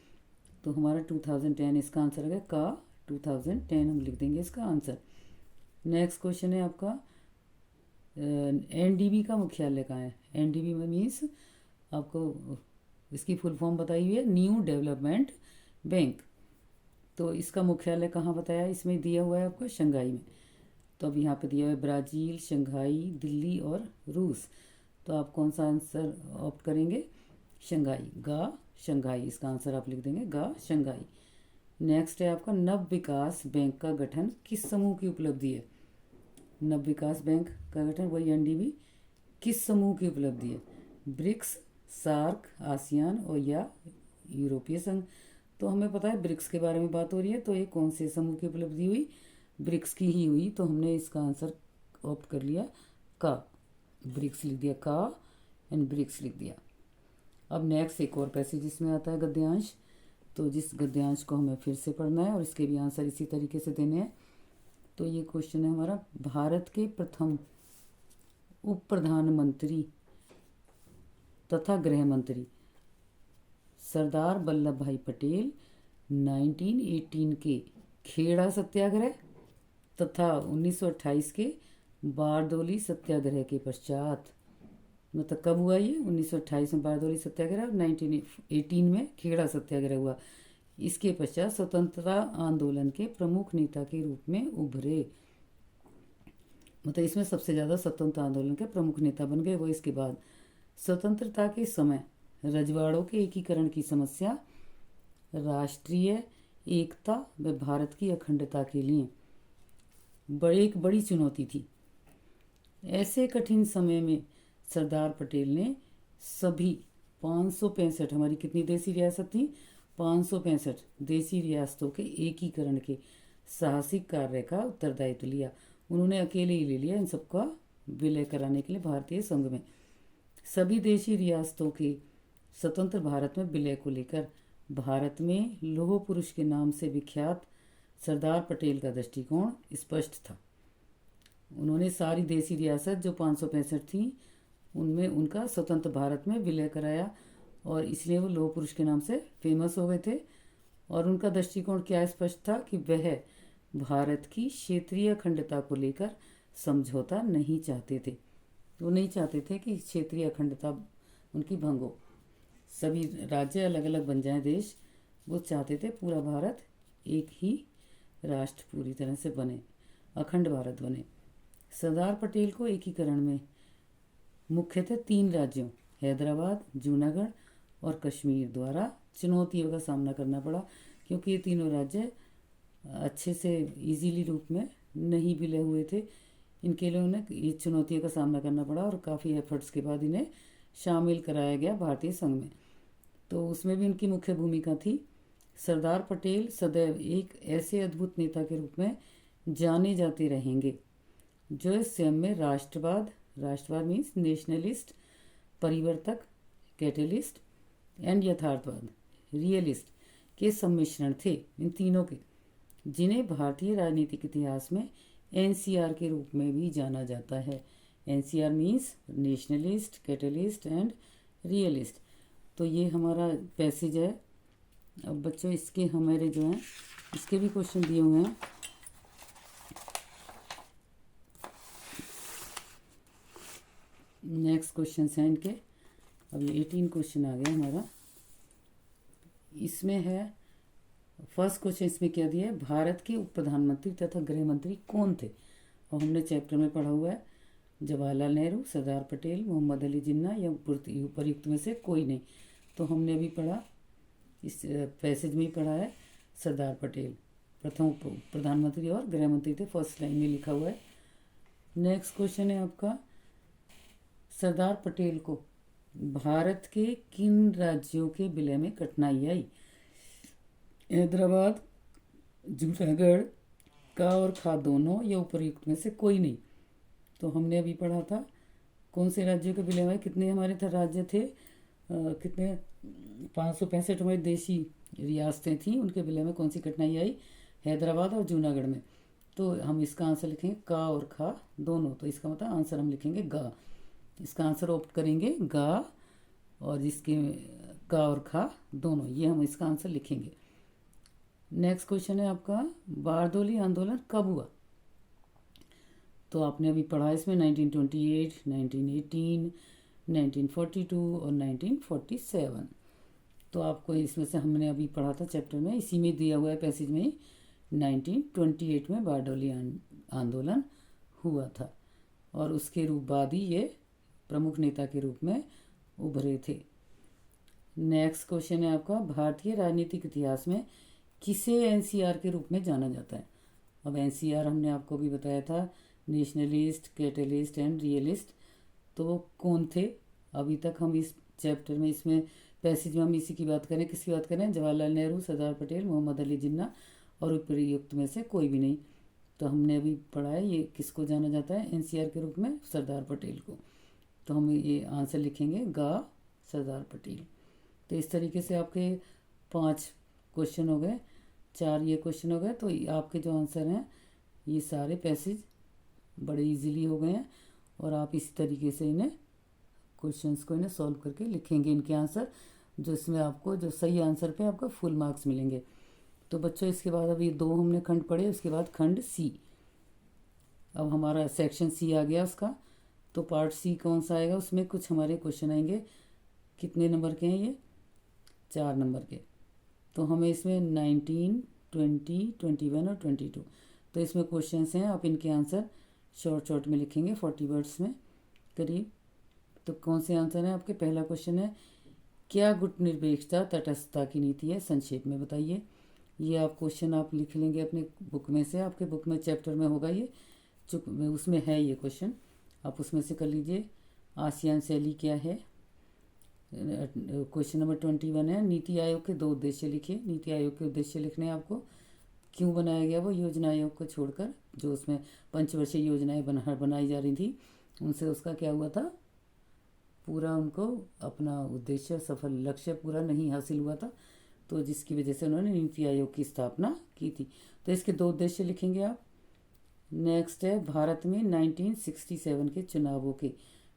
तो हमारा 2010 इसका आंसर है का, 2010 हम लिख देंगे इसका आंसर। नेक्स्ट क्वेश्चन है आपका, एनडीबी का मुख्यालय कहाँ है? एनडीबी में मीन्स आपको इसकी फुल फॉर्म बताई हुई है, न्यू डेवलपमेंट बैंक। तो इसका मुख्यालय कहाँ बताया? इसमें दिया हुआ है आपको शंघाई में। तो अब यहाँ पे दिया हुआ है ब्राज़ील, शंघाई, दिल्ली और रूस। तो आप कौन सा आंसर ऑप्ट करेंगे? शंघाई, गा शंघाई, इसका आंसर आप लिख देंगे गा शंघाई। नेक्स्ट है आपका, नव विकास बैंक का गठन किस समूह की उपलब्धि है? नव विकास बैंक का गठन, वही एनडीबी, किस समूह की उपलब्धि है? ब्रिक्स, सार्क, आसियान और या यूरोपीय संघ। तो हमें पता है ब्रिक्स के बारे में बात हो रही है, तो ये कौन से समूह की उपलब्धि हुई? ब्रिक्स की ही हुई। तो हमने इसका आंसर ऑप्ट कर लिया का, ब्रिक्स लिख दिया का एंड ब्रिक्स लिख दिया। अब नेक्स्ट एक और पैसेज इसमें आता है, गद्यांश। तो जिस गद्यांश को हमें फिर से पढ़ना है और इसके भी आंसर इसी तरीके से देने हैं। तो ये क्वेश्चन है हमारा, भारत के प्रथम उप प्रधानमंत्री तथा गृह मंत्री सरदार वल्लभ भाई पटेल 1918 के खेड़ा सत्याग्रह तथा 1928 के बारदोली सत्याग्रह के पश्चात, मतलब कब हुआ ये? 1928 में बारदोली सत्याग्रह और 1918 में खेड़ा सत्याग्रह हुआ। इसके पश्चात स्वतंत्रता आंदोलन के प्रमुख नेता के रूप में उभरे। मतलब इसमें सबसे ज़्यादा स्वतंत्रता आंदोलन के प्रमुख नेता बन गए वो। इसके बाद स्वतंत्रता के समय रजवाड़ों के एकीकरण की समस्या, राष्ट्रीय एकता व भारत की अखंडता के लिए एक बड़ी चुनौती थी। ऐसे कठिन समय में सरदार पटेल ने सभी 565, हमारी कितनी देसी रियासत थी, 565 देसी रियासतों के एकीकरण के साहसिक कार्य का उत्तरदायित्व लिया। उन्होंने अकेले ही ले लिया इन सबका विलय कराने के लिए भारतीय संघ में। सभी देशी रियासतों के स्वतंत्र भारत में विलय को लेकर भारत में लौह पुरुष के नाम से विख्यात सरदार पटेल का दृष्टिकोण स्पष्ट था। उन्होंने सारी देसी रियासत जो 565 थी उनमें उनका स्वतंत्र भारत में विलय कराया और इसलिए वो लौह पुरुष के नाम से फेमस हो गए थे। और उनका दृष्टिकोण क्या स्पष्ट था कि वह भारत की क्षेत्रीय अखंडता को लेकर समझौता नहीं चाहते थे। वो नहीं चाहते थे कि क्षेत्रीय अखंडता उनकी भंग हो, सभी राज्य अलग अलग बन जाएं देश। वो चाहते थे पूरा भारत एक ही राष्ट्र पूरी तरह से बने, अखंड भारत बने। सरदार पटेल को एकीकरण में मुख्यतः 3 राज्यों हैदराबाद, जूनागढ़ और कश्मीर द्वारा चुनौतियों का सामना करना पड़ा, क्योंकि ये तीनों राज्य अच्छे से इजीली रूप में नहीं विलय हुए थे। इनके लिए उन्हें ये चुनौतियों का सामना करना पड़ा और काफ़ी एफर्ट्स के बाद इन्हें शामिल कराया गया भारतीय संघ में। तो उसमें भी उनकी मुख्य भूमिका थी। सरदार पटेल सदैव एक ऐसे अद्भुत नेता के रूप में जाने जाते रहेंगे जो स्वयं में राष्ट्रवाद मीन्स नेशनलिस्ट, परिवर्तक कैटलिस्ट एंड यथार्थवाद रियलिस्ट के सम्मिश्रण थे, इन तीनों के, जिन्हें भारतीय राजनीतिक इतिहास में एनसीआर के रूप में भी जाना जाता है। NCR means nationalist, catalyst and realist. तो ये हमारा पैसेज है। अब बच्चों इसके हमारे जो हैं इसके भी क्वेश्चन दिए हुए हैं। नेक्स्ट क्वेश्चन हैं इनके। अब ये 18 क्वेश्चन आ गया हमारा। इसमें है फर्स्ट क्वेश्चन, इसमें क्या दिया है, भारत के उप प्रधानमंत्री तथा गृह मंत्री कौन थे। और हमने चैप्टर में पढ़ा हुआ है जवाहरलाल नेहरू, सरदार पटेल, मोहम्मद अली जिन्ना या उपर्युक्त में से कोई नहीं। तो हमने अभी पढ़ा, इस पैसेज में ही पढ़ा है, सरदार पटेल प्रथम प्रधानमंत्री और गृह मंत्री थे, फर्स्ट लाइन में लिखा हुआ है। नेक्स्ट क्वेश्चन है आपका, सरदार पटेल को भारत के किन राज्यों के विलय में कठिनाई आई। हैदराबाद, जूनागढ़, का और खा दोनों या उपर्युक्त में से कोई नहीं। तो हमने अभी पढ़ा था कौन से राज्यों के विलय में, कितने हमारे राज्य थे, कितने 565 हमारी देशी रियासतें थी, उनके विलय में कौन सी कठिनाई आई, हैदराबाद और जूनागढ़ में। तो हम इसका आंसर लिखेंगे का और खा दोनों। तो इसका मतलब आंसर हम लिखेंगे गा। इसका आंसर ऑप्ट करेंगे गा, और जिसके का और खा दोनों, ये हम इसका आंसर लिखेंगे। नेक्स्ट क्वेश्चन है आपका, बारदोली आंदोलन कब हुआ। तो आपने अभी पढ़ा इसमें 1928, 1918, 1942 और 1947। तो आपको इसमें से हमने अभी पढ़ा था चैप्टर में, इसी में दिया हुआ है पैसेज में, 1928 में बारदोली आंदोलन हुआ था और उसके रूप बाद ही ये प्रमुख नेता के रूप में उभरे थे। नेक्स्ट क्वेश्चन है आपका, भारतीय राजनीतिक इतिहास में किसे एनसीआर के रूप में जाना जाता है। अब एनसीआर हमने आपको भी बताया था, नेशनलिस्ट, कैटलिस्ट एंड रियलिस्ट। तो वो कौन थे, अभी तक हम इस चैप्टर में, इसमें पैसेज में हम इसी की बात करें, किसकी बात करें, जवाहरलाल नेहरू, सरदार पटेल, मोहम्मद अली जिन्ना और उपर्युक्त में से कोई भी नहीं। तो हमने अभी पढ़ा है ये किसको जाना जाता है एनसीआर के रूप में, सरदार पटेल को। तो हम ये आंसर लिखेंगे गा, सरदार पटेल। तो इस तरीके से आपके 5 क्वेश्चन हो गए, 4 ये क्वेश्चन हो गए। तो आपके जो आंसर हैं ये सारे पैसेज बड़े इजीली हो गए हैं और आप इस तरीके से इन्हें क्वेश्चंस को इन्हें सॉल्व करके लिखेंगे इनके आंसर, जो इसमें आपको जो सही आंसर पे आपको फुल मार्क्स मिलेंगे। तो बच्चों इसके बाद अभी 2 हमने खंड पढ़े, उसके बाद खंड सी। अब हमारा सेक्शन सी आ गया उसका। तो पार्ट सी कौन सा आएगा, उसमें कुछ हमारे क्वेश्चन आएंगे। कितने नंबर के हैं ये, 4 नंबर के। तो हमें इसमें 19, 20, 21 और 22, तो इसमें क्वेश्चंस हैं। आप इनके आंसर शॉर्ट में लिखेंगे 40 वर्ड्स में करीब। तो कौन से आंसर हैं आपके, पहला क्वेश्चन है, क्या गुटनिरपेक्षता तटस्थता की नीति है, संक्षेप में बताइए। ये आप क्वेश्चन आप लिख लेंगे अपने बुक में से, आपके बुक में चैप्टर में होगा ये, उसमें है ये क्वेश्चन, आप उसमें से कर लीजिए। आसियान शैली क्या है। क्वेश्चन नंबर 21 है, नीति आयोग के 2 उद्देश्य लिखिए। नीति आयोग के उद्देश्य लिखने हैं आपको। क्यों बनाया गया वो योजना आयोग को छोड़कर, जो उसमें पंचवर्षीय योजनाएं बनाई जा रही थी, उनसे उसका क्या हुआ था, पूरा उनको अपना उद्देश्य सफल लक्ष्य पूरा नहीं हासिल हुआ था, तो जिसकी वजह से उन्होंने नीति आयोग की स्थापना की थी। तो इसके 2 उद्देश्य लिखेंगे आप। नेक्स्ट है, भारत में 1967 के चुनावों के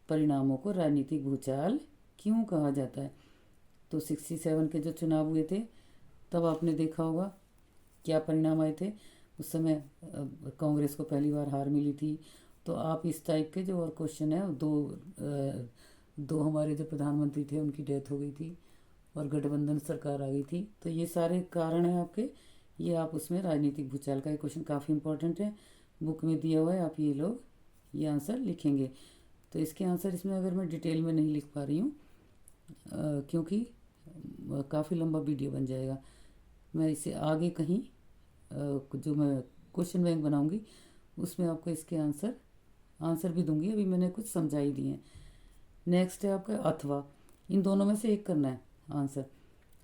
परिणामों को राजनीतिक भूचाल क्यों कहा जाता है। तो 67 के जो चुनाव हुए थे, तब आपने देखा होगा क्या परिणाम आए थे। उस समय कांग्रेस को पहली बार हार मिली थी। तो आप इस टाइप के जो और क्वेश्चन है, दो हमारे जो प्रधानमंत्री थे उनकी डेथ हो गई थी और गठबंधन सरकार आ गई थी। तो ये सारे कारण हैं आपके, ये आप उसमें राजनीतिक भूचाल का क्वेश्चन काफ़ी इंपॉर्टेंट है, बुक में दिया हुआ है, आप ये लोग ये आंसर लिखेंगे। तो इसके आंसर इसमें अगर मैं डिटेल में नहीं लिख पा रही हूँ क्योंकि काफ़ी लंबा वीडियो बन जाएगा, मैं इसे आगे कहीं जो मैं क्वेश्चन बैंक बनाऊंगी उसमें आपको इसके आंसर भी दूंगी। अभी मैंने कुछ समझा ही दिए हैं। नेक्स्ट है आपका अथवा, इन दोनों में से एक करना है आंसर।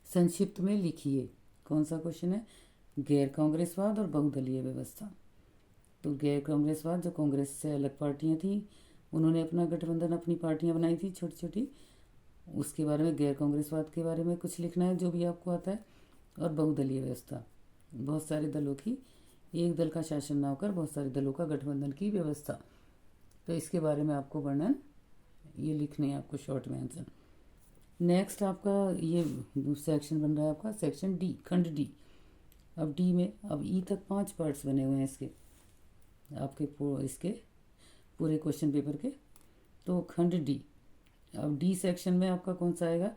संक्षिप्त में लिखिए। कौन सा क्वेश्चन है, गैर कांग्रेसवाद और बहुदलीय व्यवस्था। तो गैर कांग्रेसवाद, जो कांग्रेस से अलग पार्टियां थी, उन्होंने अपना गठबंधन, अपनी पार्टियां बनाई थी छोटी छोटी, उसके बारे में, गैर कांग्रेसवाद के बारे में कुछ लिखना है जो भी आपको आता है। और बहुदलीय व्यवस्था, बहुत सारे दलों की, एक दल का शासन ना होकर बहुत सारे दलों का गठबंधन की व्यवस्था। तो इसके बारे में आपको वर्णन ये लिखने हैं आपको शॉर्ट में आंसर। नेक्स्ट आपका ये सेक्शन बन रहा है आपका सेक्शन डी, खंड डी। अब डी में अब ई तक 5 पार्ट्स बने हुए हैं इसके आपके इसके पूरे क्वेश्चन पेपर के। तो खंड डी, अब डी सेक्शन में आपका कौन सा आएगा,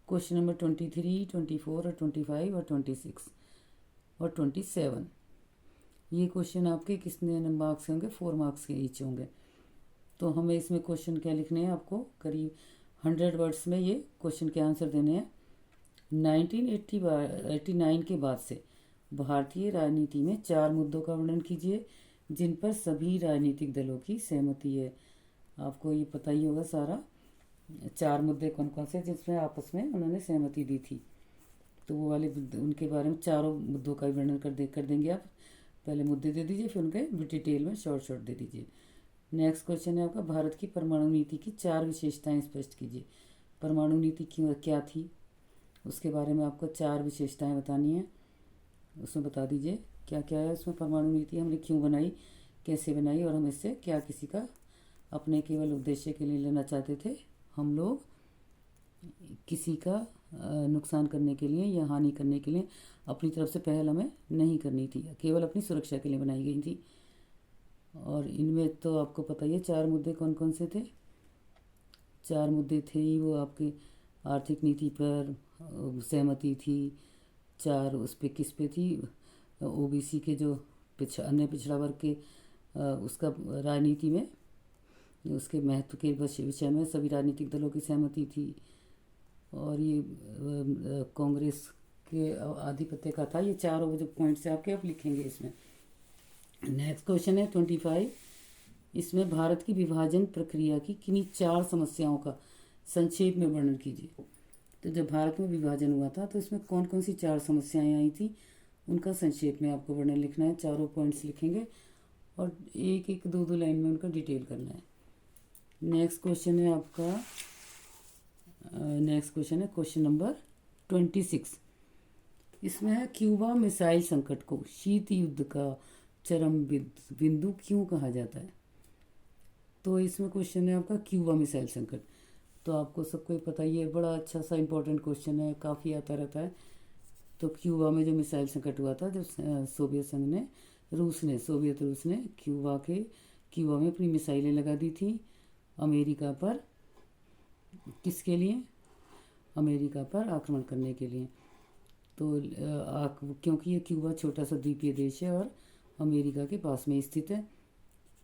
क्वेश्चन नंबर 23, 24 और 25 और 26 और 27। ये क्वेश्चन आपके कितने मार्क्स के होंगे, 4 मार्क्स के ईच होंगे। तो हमें इसमें क्वेश्चन क्या लिखने हैं, आपको करीब 100 वर्ड्स में ये क्वेश्चन के आंसर देने हैं। 1989 के बाद से भारतीय राजनीति में 4 मुद्दों का वर्णन कीजिए जिन पर सभी राजनीतिक दलों की सहमति है। आपको ये पता ही होगा सारा, 4 मुद्दे कौन कौन से जिसमें आपस में उन्होंने सहमति दी थी। तो वो वाले उनके बारे में चारों मुद्दों का वर्णन कर देंगे आप। पहले मुद्दे दे दीजिए, फिर उनके डिटेल में शॉर्ट दे दीजिए। नेक्स्ट क्वेश्चन है आपका, भारत की परमाणु नीति की 4 विशेषताएं स्पष्ट कीजिए। परमाणु नीति क्यों क्या थी, उसके बारे में आपको 4 विशेषताएं बतानी है। उसमें बता दीजिए क्या क्या है उसमें। परमाणु नीति हमने क्यों बनाई, कैसे बनाई, और हम इससे क्या किसी का अपने केवल उद्देश्य के लिए लेना चाहते थे। हम लोग किसी का नुकसान करने के लिए या हानि करने के लिए अपनी तरफ से पहल हमें नहीं करनी थी, केवल अपनी सुरक्षा के लिए बनाई गई थी। और इनमें तो आपको पता ही है 4 मुद्दे कौन कौन से थे। 4 मुद्दे थे ही वो आपके, आर्थिक नीति पर सहमति थी, 4 उस पर किस पे थी, ओबीसी के जो अन्य पिछड़ा वर्ग के उसका राजनीति में उसके महत्व के विषय में सभी राजनीतिक दलों की सहमति थी। और ये कांग्रेस के आधिपत्य का था। ये 4 जो पॉइंट्स आपके आप लिखेंगे इसमें। नेक्स्ट क्वेश्चन है 25, इसमें भारत की विभाजन प्रक्रिया की किन्हीं 4 समस्याओं का संक्षेप में वर्णन कीजिए। तो जब भारत में विभाजन हुआ था तो इसमें कौन कौन सी 4 समस्याएं आई थी, उनका संक्षेप में आपको वर्णन लिखना है। 4 पॉइंट्स लिखेंगे और एक एक 2 लाइन में उनका डिटेल करना है। नेक्स्ट क्वेश्चन है आपका क्वेश्चन नंबर 26। इसमें है, क्यूबा मिसाइल संकट को शीत युद्ध का चरम बिंदु क्यों कहा जाता है। तो इसमें क्वेश्चन है आपका क्यूबा मिसाइल संकट। तो आपको सबको पता ही है, बड़ा अच्छा सा इंपॉर्टेंट क्वेश्चन है, काफ़ी आता रहता है। तो क्यूबा में जो मिसाइल संकट हुआ था, जब सोवियत रूस ने क्यूबा में अपनी मिसाइलें लगा दी थी अमेरिका पर, किसके लिए, अमेरिका पर आक्रमण करने के लिए। तो क्योंकि ये क्यूबा छोटा सा द्वीपीय देश है और अमेरिका के पास में स्थित है,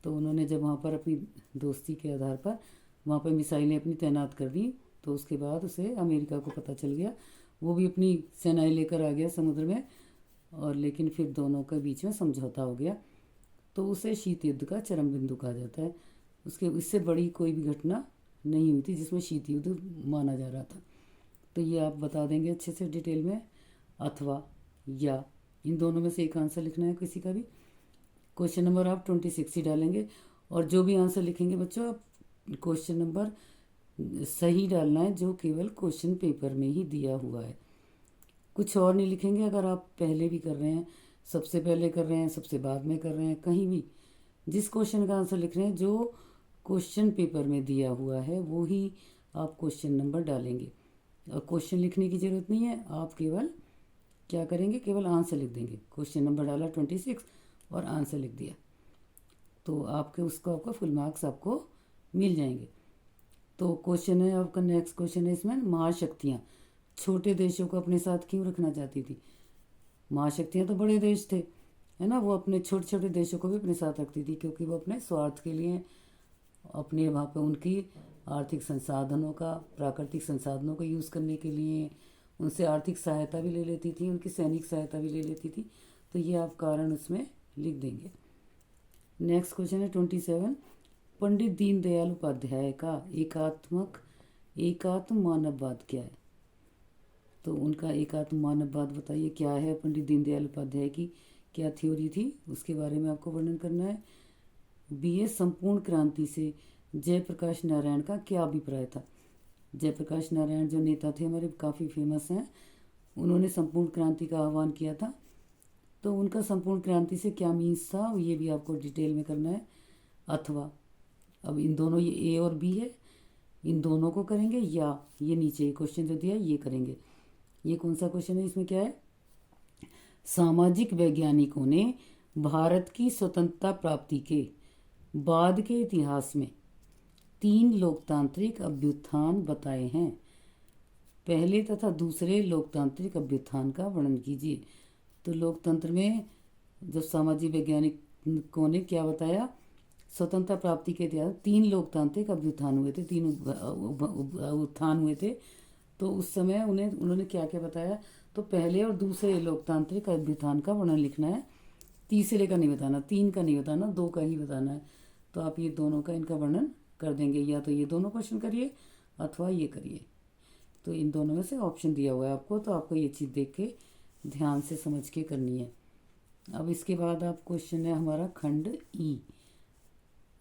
तो उन्होंने जब वहाँ पर अपनी दोस्ती के आधार पर वहाँ पर मिसाइलें अपनी तैनात कर दी, तो उसके बाद उसे अमेरिका को पता चल गया, वो भी अपनी सेनाएं लेकर आ गया समुद्र में, और लेकिन फिर दोनों के बीच में समझौता हो गया। तो उसे शीत युद्ध का चरम बिंदु कहा जाता है। उसके इससे बड़ी कोई भी घटना नहीं हुई थी, जिसमें शीत युद्ध माना जा रहा था। तो ये आप बता देंगे अच्छे से डिटेल में, अथवा या, इन दोनों में से एक आंसर लिखना है किसी का भी। क्वेश्चन नंबर आप 26 ही डालेंगे, और जो भी आंसर लिखेंगे बच्चों आप क्वेश्चन नंबर सही डालना है, जो केवल क्वेश्चन पेपर में ही दिया हुआ है। कुछ और नहीं लिखेंगे। अगर आप पहले भी कर रहे हैं, सबसे पहले कर रहे हैं, सबसे बाद में कर रहे हैं, कहीं भी जिस क्वेश्चन का आंसर लिख रहे हैं, जो क्वेश्चन पेपर में दिया हुआ है वो ही आप क्वेश्चन नंबर डालेंगे। और क्वेश्चन लिखने की ज़रूरत नहीं है, आप केवल क्या करेंगे, केवल आंसर लिख देंगे। क्वेश्चन नंबर डाला 26 और आंसर लिख दिया, तो आपके उसको आपका फुल मार्क्स आपको मिल जाएंगे। तो क्वेश्चन है आपका, नेक्स्ट क्वेश्चन है इसमें, महाशक्तियाँ छोटे देशों को अपने साथ क्यों रखना चाहती थी। महाशक्तियाँ तो बड़े देश थे, है ना, वो अपने छोटे छोटे देशों को भी अपने साथ रखती थी, क्योंकि वो अपने स्वार्थ के लिए, अपने वहाँ पे उनकी आर्थिक संसाधनों का, प्राकृतिक संसाधनों का यूज़ करने के लिए उनसे आर्थिक सहायता भी ले लेती थी, उनकी सैनिक सहायता भी ले लेती थी। तो ये आप कारण उसमें लिख देंगे। नेक्स्ट क्वेश्चन है 27, पंडित दीनदयाल उपाध्याय का एकात्म मानववाद क्या है। तो उनका एकात्म मानववाद बताइए क्या है। पंडित दीनदयाल उपाध्याय की क्या थ्योरी थी, उसके बारे में आपको वर्णन करना है। बी संपूर्ण क्रांति से जयप्रकाश नारायण का क्या अभिप्राय था। जयप्रकाश नारायण जो नेता थे हमारे, काफ़ी फेमस हैं, उन्होंने संपूर्ण क्रांति का आह्वान किया था। तो उनका संपूर्ण क्रांति से क्या मीन्स था, ये भी आपको डिटेल में करना है। अथवा, अब इन दोनों, ये ए और बी है, इन दोनों को करेंगे, या ये नीचे क्वेश्चन जो दिया है ये करेंगे। ये कौन सा क्वेश्चन है, इसमें क्या है, सामाजिक वैज्ञानिकों ने भारत की स्वतंत्रता प्राप्ति के बाद के इतिहास में 3 लोकतांत्रिक अभ्युत्थान बताए हैं। पहले तथा दूसरे लोकतांत्रिक अभ्युत्थान का वर्णन कीजिए। तो लोकतंत्र में जब सामाजिक वैज्ञानिकों ने क्या बताया, स्वतंत्रता प्राप्ति के इतिहास 3 लोकतांत्रिक अभ्युत्थान हुए थे, 3 उत्थान हुए थे। तो उस समय उन्होंने क्या क्या बताया, तो पहले और दूसरे लोकतांत्रिक अभ्युत्थान का वर्णन लिखना है, तीसरे का नहीं बताना, 3 का नहीं बताना, 2 का ही बताना है। तो आप ये दोनों का इनका वर्णन कर देंगे, या तो ये दोनों क्वेश्चन करिए अथवा ये करिए। तो इन दोनों में से ऑप्शन दिया हुआ है आपको, तो आपको ये चीज़ देख के ध्यान से समझ के करनी है। अब इसके बाद आप क्वेश्चन है हमारा खंड ई।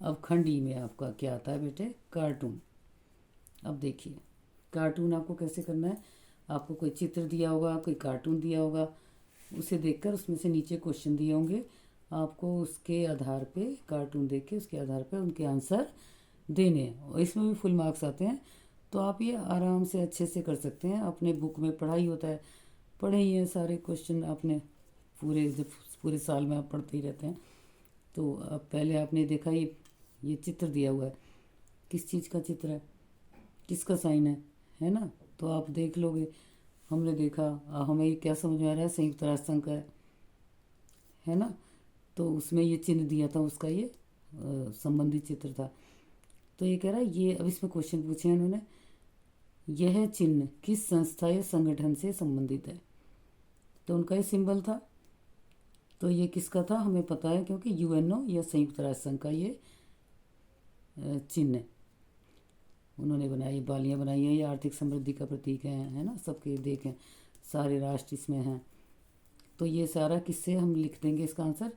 अब खंड ई में आपका क्या आता है बेटे, कार्टून। अब देखिए कार्टून आपको कैसे करना है, आपको कोई चित्र दिया होगा, कोई कार्टून दिया होगा, उसे देखकर उसमें से नीचे क्वेश्चन दिए होंगे, आपको उसके आधार पे, कार्टून देख के उसके आधार पे उनके आंसर देने हैं, और इसमें भी फुल मार्क्स आते हैं। तो आप ये आराम से अच्छे से कर सकते हैं। अपने बुक में पढ़ाई होता है, पढ़े ही हैं सारे क्वेश्चन आपने, पूरे जब पूरे साल में आप पढ़ते ही रहते हैं। तो अब पहले आपने देखा ये चित्र दिया हुआ है, किस चीज़ का चित्र है, किसका साइन है ना, तो आप देख लोगे। हमने देखा, हमें ये क्या समझ में आ रहा है, संयुक्त राष्ट्र संघ का है ना। तो उसमें ये चिन्ह दिया था, उसका ये संबंधित चित्र था। तो ये कह रहा है, ये अब इसमें क्वेश्चन पूछे हैं उन्होंने, यह चिन्ह किस संस्था या संगठन से संबंधित है। तो उनका ये सिंबल था, तो ये किसका था हमें पता है, क्योंकि यूएनओ या संयुक्त राष्ट्र संघ का ये चिन्ह है, उन्होंने बनाया। ये बालियाँ बनाई हैं, ये आर्थिक समृद्धि का प्रतीक है ना, सबके देखें सारे राष्ट्र इसमें हैं। तो ये सारा किससे हम लिख देंगे इसका आंसर,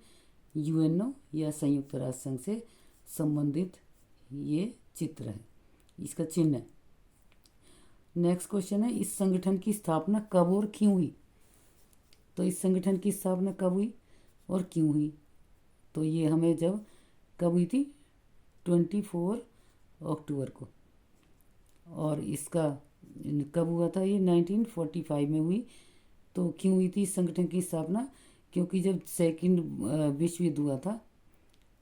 यूएनओ या संयुक्त राष्ट्र संघ से संबंधित ये चित्र है, इसका चिन्ह है। नेक्स्ट क्वेश्चन है, इस संगठन की स्थापना कब और क्यों हुई। तो इस संगठन की स्थापना कब हुई और क्यों हुई, तो ये हमें जब कब हुई थी, 24 अक्टूबर को। और इसका कब हुआ था, ये 1945 में हुई। तो क्यों हुई थी इस संगठन की स्थापना, क्योंकि जब सेकंड विश्व युद्ध हुआ था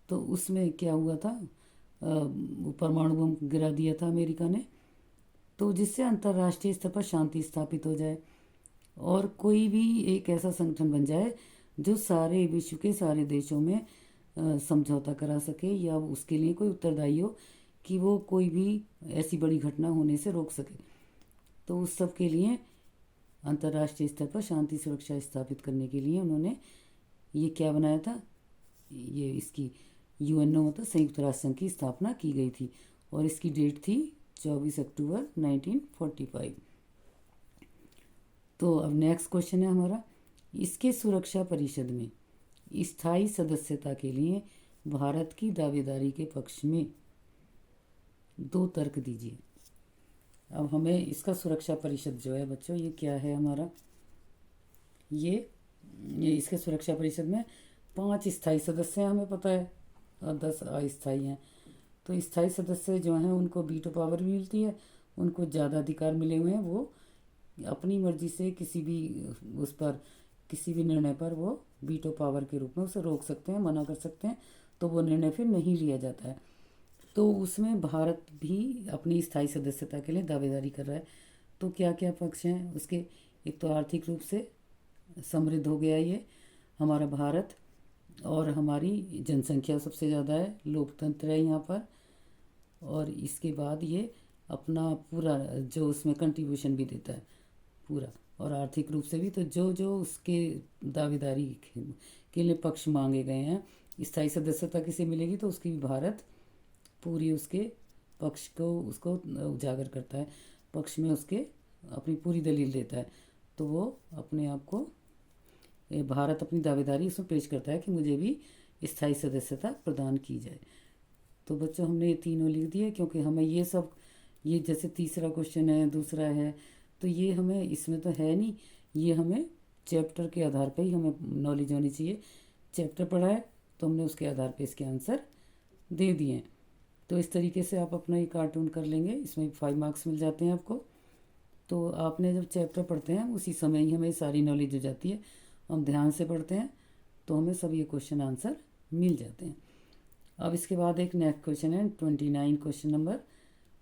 तो उसमें क्या हुआ था, परमाणु बम गिरा दिया था अमेरिका ने, तो जिससे अंतर्राष्ट्रीय स्तर पर शांति स्थापित हो जाए और कोई भी एक ऐसा संगठन बन जाए जो सारे विश्व के सारे देशों में समझौता करा सके, या उसके लिए कोई उत्तरदायी हो कि वो कोई भी ऐसी बड़ी घटना होने से रोक सके। तो उस सब के लिए अंतर्राष्ट्रीय स्तर पर शांति सुरक्षा स्थापित करने के लिए उन्होंने ये क्या बनाया था, ये इसकी यूएनओ मतलब संयुक्त राष्ट्र संघ की स्थापना की गई थी, और इसकी डेट थी 24 अक्टूबर 1945। तो अब नेक्स्ट क्वेश्चन है हमारा, इसके सुरक्षा परिषद में स्थायी सदस्यता के लिए भारत की दावेदारी के पक्ष में 2 तर्क दीजिए। अब हमें इसका सुरक्षा परिषद जो है बच्चों, ये क्या है हमारा, ये इसके सुरक्षा परिषद में 5 स्थायी सदस्य हैं, हमें पता है, और 10 अस्थायी हैं। तो स्थायी सदस्य जो हैं उनको वीटो पावर भी मिलती है, उनको ज़्यादा अधिकार मिले हुए हैं, वो अपनी मर्जी से किसी भी उस पर किसी भी निर्णय पर वो वीटो पावर के रूप में उसे रोक सकते हैं, मना कर सकते हैं, तो वो निर्णय फिर नहीं लिया जाता है। तो उसमें भारत भी अपनी स्थायी सदस्यता के लिए दावेदारी कर रहा है। तो क्या क्या पक्ष हैं उसके, एक तो आर्थिक रूप से समृद्ध हो गया ये हमारा भारत, और हमारी जनसंख्या सबसे ज़्यादा है, लोकतंत्र है यहाँ पर, और इसके बाद ये अपना पूरा जो उसमें कंट्रीब्यूशन भी देता है पूरा, और आर्थिक रूप से भी। तो जो जो उसके दावेदारी के लिए पक्ष मांगे गए हैं, स्थायी सदस्यता किसे मिलेगी तो उसकी भी भारत पूरी उसके पक्ष को उसको उजागर करता है, पक्ष में उसके अपनी पूरी दलील देता है। तो वो अपने आप को भारत अपनी दावेदारी उसमें पेश करता है कि मुझे भी स्थायी सदस्यता प्रदान की जाए। तो बच्चों हमने ये तीनों लिख दिए, क्योंकि हमें ये सब, ये जैसे तीसरा क्वेश्चन है, दूसरा है, तो ये हमें इसमें तो है नहीं, ये हमें चैप्टर के आधार पर ही हमें नॉलेज होनी चाहिए। चैप्टर पढ़ा है तो हमने उसके आधार पर इसके आंसर दे दिए हैं। तो इस तरीके से आप अपना ये कार्टून कर लेंगे, इसमें 5 मार्क्स मिल जाते हैं आपको। तो आपने जब चैप्टर पढ़ते हैं उसी समय ही हमें सारी नॉलेज हो जाती है, हम ध्यान से पढ़ते हैं तो हमें सब ये क्वेश्चन आंसर मिल जाते हैं। अब इसके बाद एक नेक्स्ट क्वेश्चन है 29 क्वेश्चन नंबर,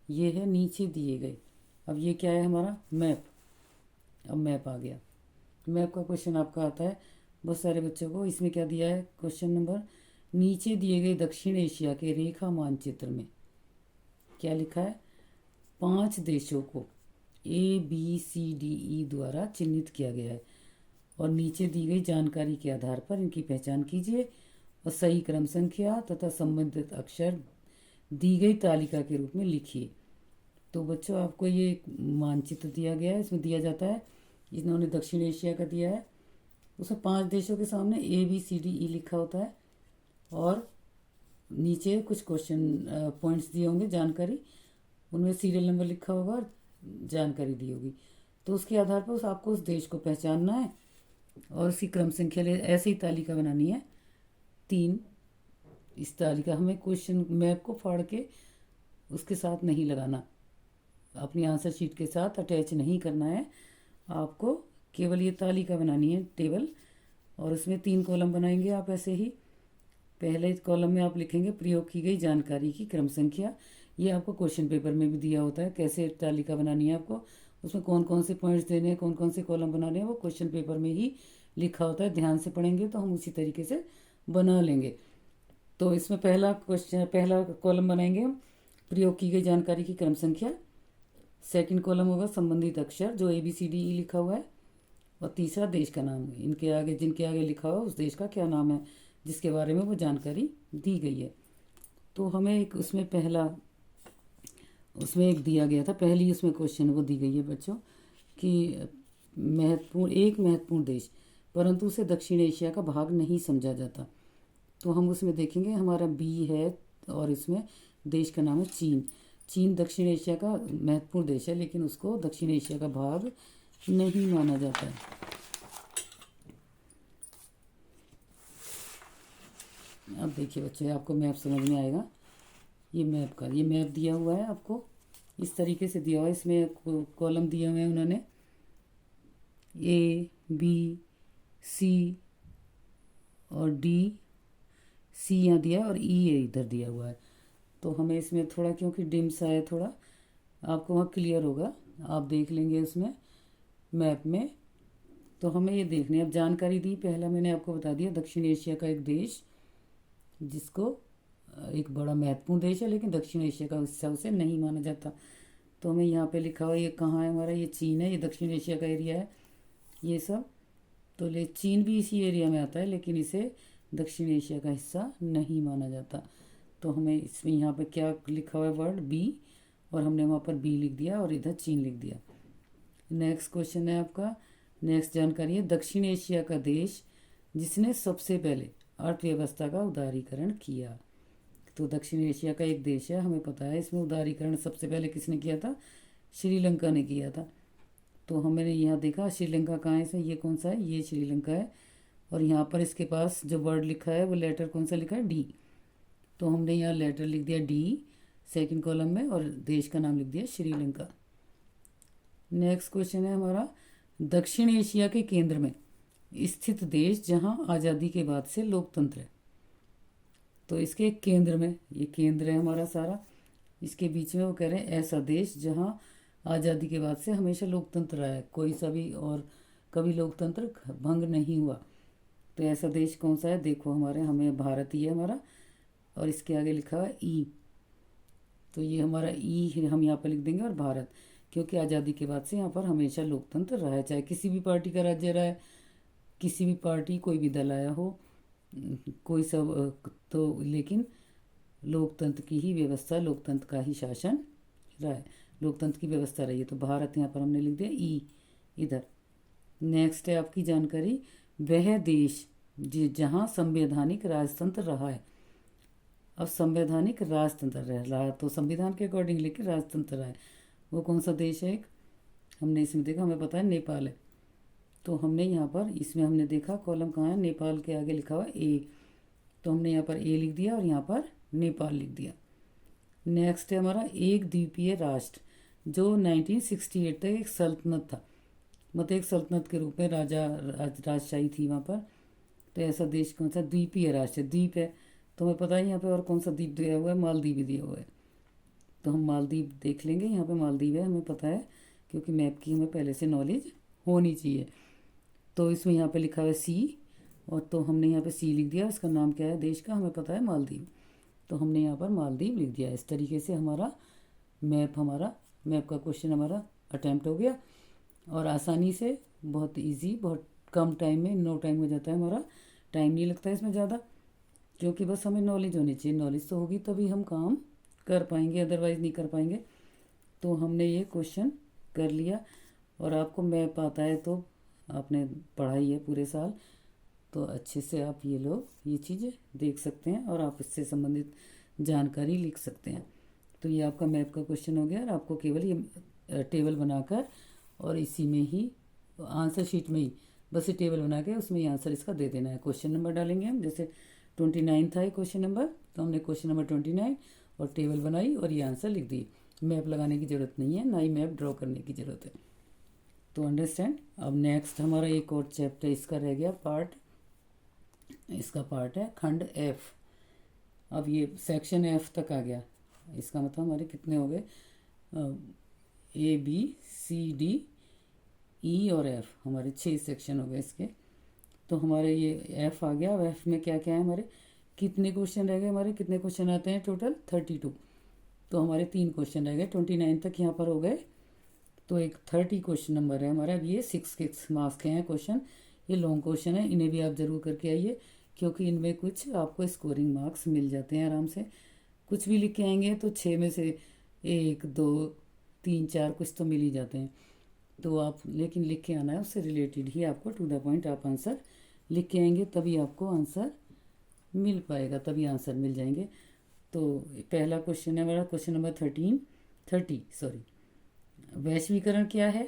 ये है नीचे दिए गए। अब ये क्या है हमारा मैप। अब मैप आ गया, मैप का क्वेश्चन आपका आता है बहुत सारे बच्चों को। इसमें क्या दिया है क्वेश्चन नंबर, नीचे दिए गए दक्षिण एशिया के रेखा मानचित्र में क्या लिखा है, 5 देशों को ABCDE द्वारा चिन्हित किया गया है, और नीचे दी गई जानकारी के आधार पर इनकी पहचान कीजिए और सही क्रम संख्या तथा संबंधित अक्षर दी गई तालिका के रूप में लिखिए। तो बच्चों आपको ये एक मानचित्र दिया गया है, इसमें दिया जाता है, इन्होंने दक्षिण एशिया का दिया है, उसमें 5 देशों के सामने ABCDE लिखा होता है, और नीचे कुछ क्वेश्चन पॉइंट्स दिए होंगे, जानकारी, उनमें सीरियल नंबर लिखा होगा और जानकारी दी होगी। तो उसके आधार पर आपको उस देश को पहचानना है और उसी क्रम संख्या ले ऐसे ही तालिका बनानी है 3। इस तालिका हमें क्वेश्चन मैप को फाड़ के उसके साथ नहीं लगाना, अपनी आंसर शीट के साथ अटैच नहीं करना है, आपको केवल ये तालिका बनानी है टेबल, और उसमें 3 कॉलम बनाएंगे आप ऐसे ही। पहले कॉलम में आप लिखेंगे प्रयोग की गई जानकारी की क्रम संख्या, ये आपको क्वेश्चन पेपर में भी दिया होता है कैसे तालिका बनानी है आपको, उसमें कौन कौन से पॉइंट्स देने हैं, कौन कौन से कॉलम बनाने हैं, वो क्वेश्चन पेपर में ही लिखा होता है। ध्यान से पढ़ेंगे तो हम उसी तरीके से बना लेंगे। तो इसमें पहला कॉलम बनाएंगे हम प्रयोग की गई जानकारी की क्रम संख्या, सेकंड कॉलम होगा संबंधित अक्षर जो ABCDE लिखा हुआ है, और तीसरा देश का नाम, इनके आगे जिनके आगे लिखा हुआ उस देश का क्या नाम है जिसके बारे में वो जानकारी दी गई है। तो हमें एक उसमें एक दिया गया था, पहली उसमें क्वेश्चन वो दी गई है बच्चों कि महत्वपूर्ण देश परंतु उसे दक्षिण एशिया का भाग नहीं समझा जाता। तो हम उसमें देखेंगे हमारा B है, और इसमें देश का नाम है चीन। चीन दक्षिण एशिया का महत्वपूर्ण देश है, लेकिन उसको दक्षिण एशिया का भाग नहीं माना जाता है। अब देखिए बच्चे, आपको मैप समझ में आएगा। ये मैप दिया हुआ है आपको, इस तरीके से दिया हुआ है। इसमें कॉलम दिए हुए हैं उन्होंने ABC और DC यहाँ दिया है, और E इधर दिया हुआ है। तो हमें इसमें थोड़ा, क्योंकि डिम सा है थोड़ा, आपको वहाँ क्लियर होगा, आप देख लेंगे उसमें मैप में। तो हमें ये देखने, अब जानकारी दी, पहला मैंने आपको बता दिया दक्षिण एशिया का एक देश जिसको एक बड़ा महत्वपूर्ण देश है, लेकिन दक्षिण एशिया का हिस्सा उसे नहीं माना जाता। तो हमें यहाँ पे लिखा हुआ ये कहाँ है हमारा, ये चीन है, ये दक्षिण एशिया का एरिया है ये सब। तो चीन भी इसी एरिया में आता है, लेकिन इसे दक्षिण एशिया का हिस्सा नहीं माना जाता। तो हमें इसमें यहाँ पे क्या लिखा हुआ है वर्ड B, और हमने वहाँ पर बी लिख दिया और इधर चीन लिख दिया। नेक्स्ट क्वेश्चन है आपका, नेक्स्ट जानकारी है दक्षिण एशिया का देश जिसने सबसे पहले अर्थव्यवस्था का उदारीकरण किया। तो दक्षिण एशिया का एक देश है, हमें पता है, इसमें उदारीकरण सबसे पहले किसने किया था? श्रीलंका ने किया था। तो हमने यहाँ देखा श्रीलंका कहाँ है, ये कौन सा है? ये श्रीलंका है। और यहाँ पर इसके पास जो वर्ड लिखा है वो लेटर कौन सा लिखा है? डी। तो हमने यहाँ लेटर लिख दिया डी सेकंड कॉलम में और देश का नाम लिख दिया श्रीलंका। नेक्स्ट क्वेश्चन है हमारा, दक्षिण एशिया के केंद्र में स्थित देश जहाँ आज़ादी के बाद से लोकतंत्र है। तो इसके केंद्र में, ये केंद्र है हमारा सारा, इसके बीच में वो कह रहे हैं ऐसा देश जहाँ आज़ादी के बाद से हमेशा लोकतंत्र रहा है, कोई सा भी और कभी लोकतंत्र भंग नहीं हुआ। तो ऐसा देश कौन सा है? देखो हमें भारत ही है हमारा, और इसके आगे लिखा हुआ है ई। तो ये हमारा ई हम यहाँ पर लिख देंगे और भारत, क्योंकि आज़ादी के बाद से यहाँ पर हमेशा लोकतंत्र रहा है, चाहे किसी भी पार्टी का राज्य रहा है, किसी भी पार्टी कोई भी दल आया हो, कोई सब, तो लेकिन लोकतंत्र की ही व्यवस्था, लोकतंत्र का ही शासन रहा है, लोकतंत्र की व्यवस्था रही है। तो भारत यहाँ पर हमने लिख दिया ई इधर। नेक्स्ट है आपकी जानकारी, वह देश जहाँ संवैधानिक राजतंत्र रहा है। अब संवैधानिक राजतंत्र रहा तो संविधान के अकॉर्डिंग लेके राजतंत्र रहा है, वो कौन सा देश है? एक हमने इसमें देखा, हमें पता है नेपाल है। तो हमने यहाँ पर इसमें हमने देखा कॉलम कहाँ है, नेपाल के आगे लिखा हुआ ए। तो हमने यहाँ पर ए लिख दिया और यहाँ पर नेपाल लिख दिया। नेक्स्ट है हमारा एक द्वीपीय राष्ट्र, जो 1968 तक एक सल्तनत था, मतलब एक सल्तनत के रूप में राजशाही थी वहाँ पर। तो ऐसा देश कौन सा? द्वीपीय राष्ट्र, द्वीप है तो हमें पता है यहाँ पे। और कौन सा द्वीप दिया हुआ है? मालदीव भी दिया हुआ है। तो हम मालदीव देख लेंगे, यहाँ पे मालदीव है, हमें पता है, क्योंकि मैप की हमें पहले से नॉलेज होनी चाहिए। तो इसमें यहाँ पे लिखा हुआ है सी, और तो हमने यहाँ पे सी लिख दिया। इसका नाम क्या है देश का? हमें पता है मालदीव। तो हमने यहाँ पर मालदीव लिख दिया। इस तरीके से हमारा मैप का क्वेश्चन हमारा अटैम्प्ट हो गया, और आसानी से, बहुत इजी, बहुत कम टाइम में, नो टाइम हो जाता है हमारा, टाइम नहीं लगता है इसमें ज़्यादा, क्योंकि बस हमें नॉलेज होनी चाहिए। नॉलेज तो होगी तभी हम काम कर पाएंगे, अदरवाइज़ नहीं कर पाएंगे। तो हमने ये क्वेश्चन कर लिया, और आपको मैप आता है तो आपने पढ़ाई है पूरे साल, तो अच्छे से आप ये चीज़ें देख सकते हैं और आप इससे संबंधित जानकारी लिख सकते हैं। तो ये आपका मैप का क्वेश्चन हो गया, और आपको केवल ये टेबल बनाकर और इसी में ही आंसर शीट में ही बस ये टेबल बना के उसमें ही आंसर इसका दे देना है। क्वेश्चन नंबर डालेंगे हम, जैसे 29 था ये क्वेश्चन नंबर, तो हमने क्वेश्चन नंबर 29 और टेबल बनाई और ये आंसर लिख दी। मैप लगाने की ज़रूरत नहीं है, ना ही मैप ड्रॉ करने की ज़रूरत है। तो अंडरस्टैंड। अब नेक्स्ट हमारा एक और चैप्टर इसका रह गया पार्ट, इसका पार्ट है खंड एफ। अब ये सेक्शन एफ तक आ गया, इसका मतलब हमारे कितने हो गए? A B C D E और एफ, हमारे 6 सेक्शन हो गए इसके। तो हमारे ये एफ आ गया। अब एफ में क्या क्या है हमारे, कितने क्वेश्चन रह गए हमारे, कितने क्वेश्चन आते हैं टोटल? 32। तो हमारे 3 क्वेश्चन रह गए, 29 तक यहाँ पर हो गए। तो एक 30 क्वेश्चन नंबर है हमारा। अब ये 6 मार्क्स के हैं क्वेश्चन, ये लॉन्ग क्वेश्चन है, इन्हें भी आप ज़रूर करके आइए, क्योंकि इनमें कुछ आपको स्कोरिंग मार्क्स मिल जाते हैं आराम से। कुछ भी लिख के आएंगे तो 6 में से 1 2 3 4 कुछ तो मिल ही जाते हैं। तो आप लेकिन लिख के आना है, उससे रिलेटेड ही आपको टू द पॉइंट आप आंसर लिख के आएंगे, तभी आपको आंसर मिल पाएगा, तभी आंसर मिल जाएंगे। तो पहला क्वेश्चन है हमारा क्वेश्चन नंबर 30 वैश्वीकरण क्या है?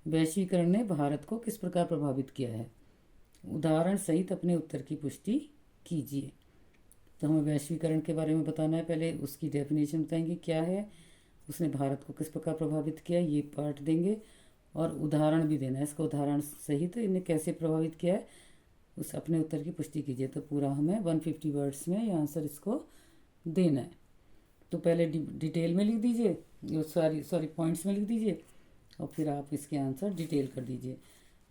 वैश्वीकरण ने भारत को किस प्रकार प्रभावित किया है? उदाहरण सहित अपने उत्तर की पुष्टि कीजिए। तो हमें वैश्वीकरण के बारे में बताना है, पहले उसकी डेफिनेशन बताएंगे क्या है, उसने भारत को किस प्रकार प्रभावित किया, ये पार्ट देंगे, और उदाहरण भी देना है, इसका उदाहरण सहित इन्हें कैसे प्रभावित किया है, उस अपने उत्तर की पुष्टि कीजिए। तो पूरा हमें 150 वर्ड्स में ये आंसर इसको देना है। तो पहले डिटेल में लिख दीजिए, सॉरी पॉइंट्स में लिख दीजिए, और फिर आप इसके आंसर डिटेल कर दीजिए।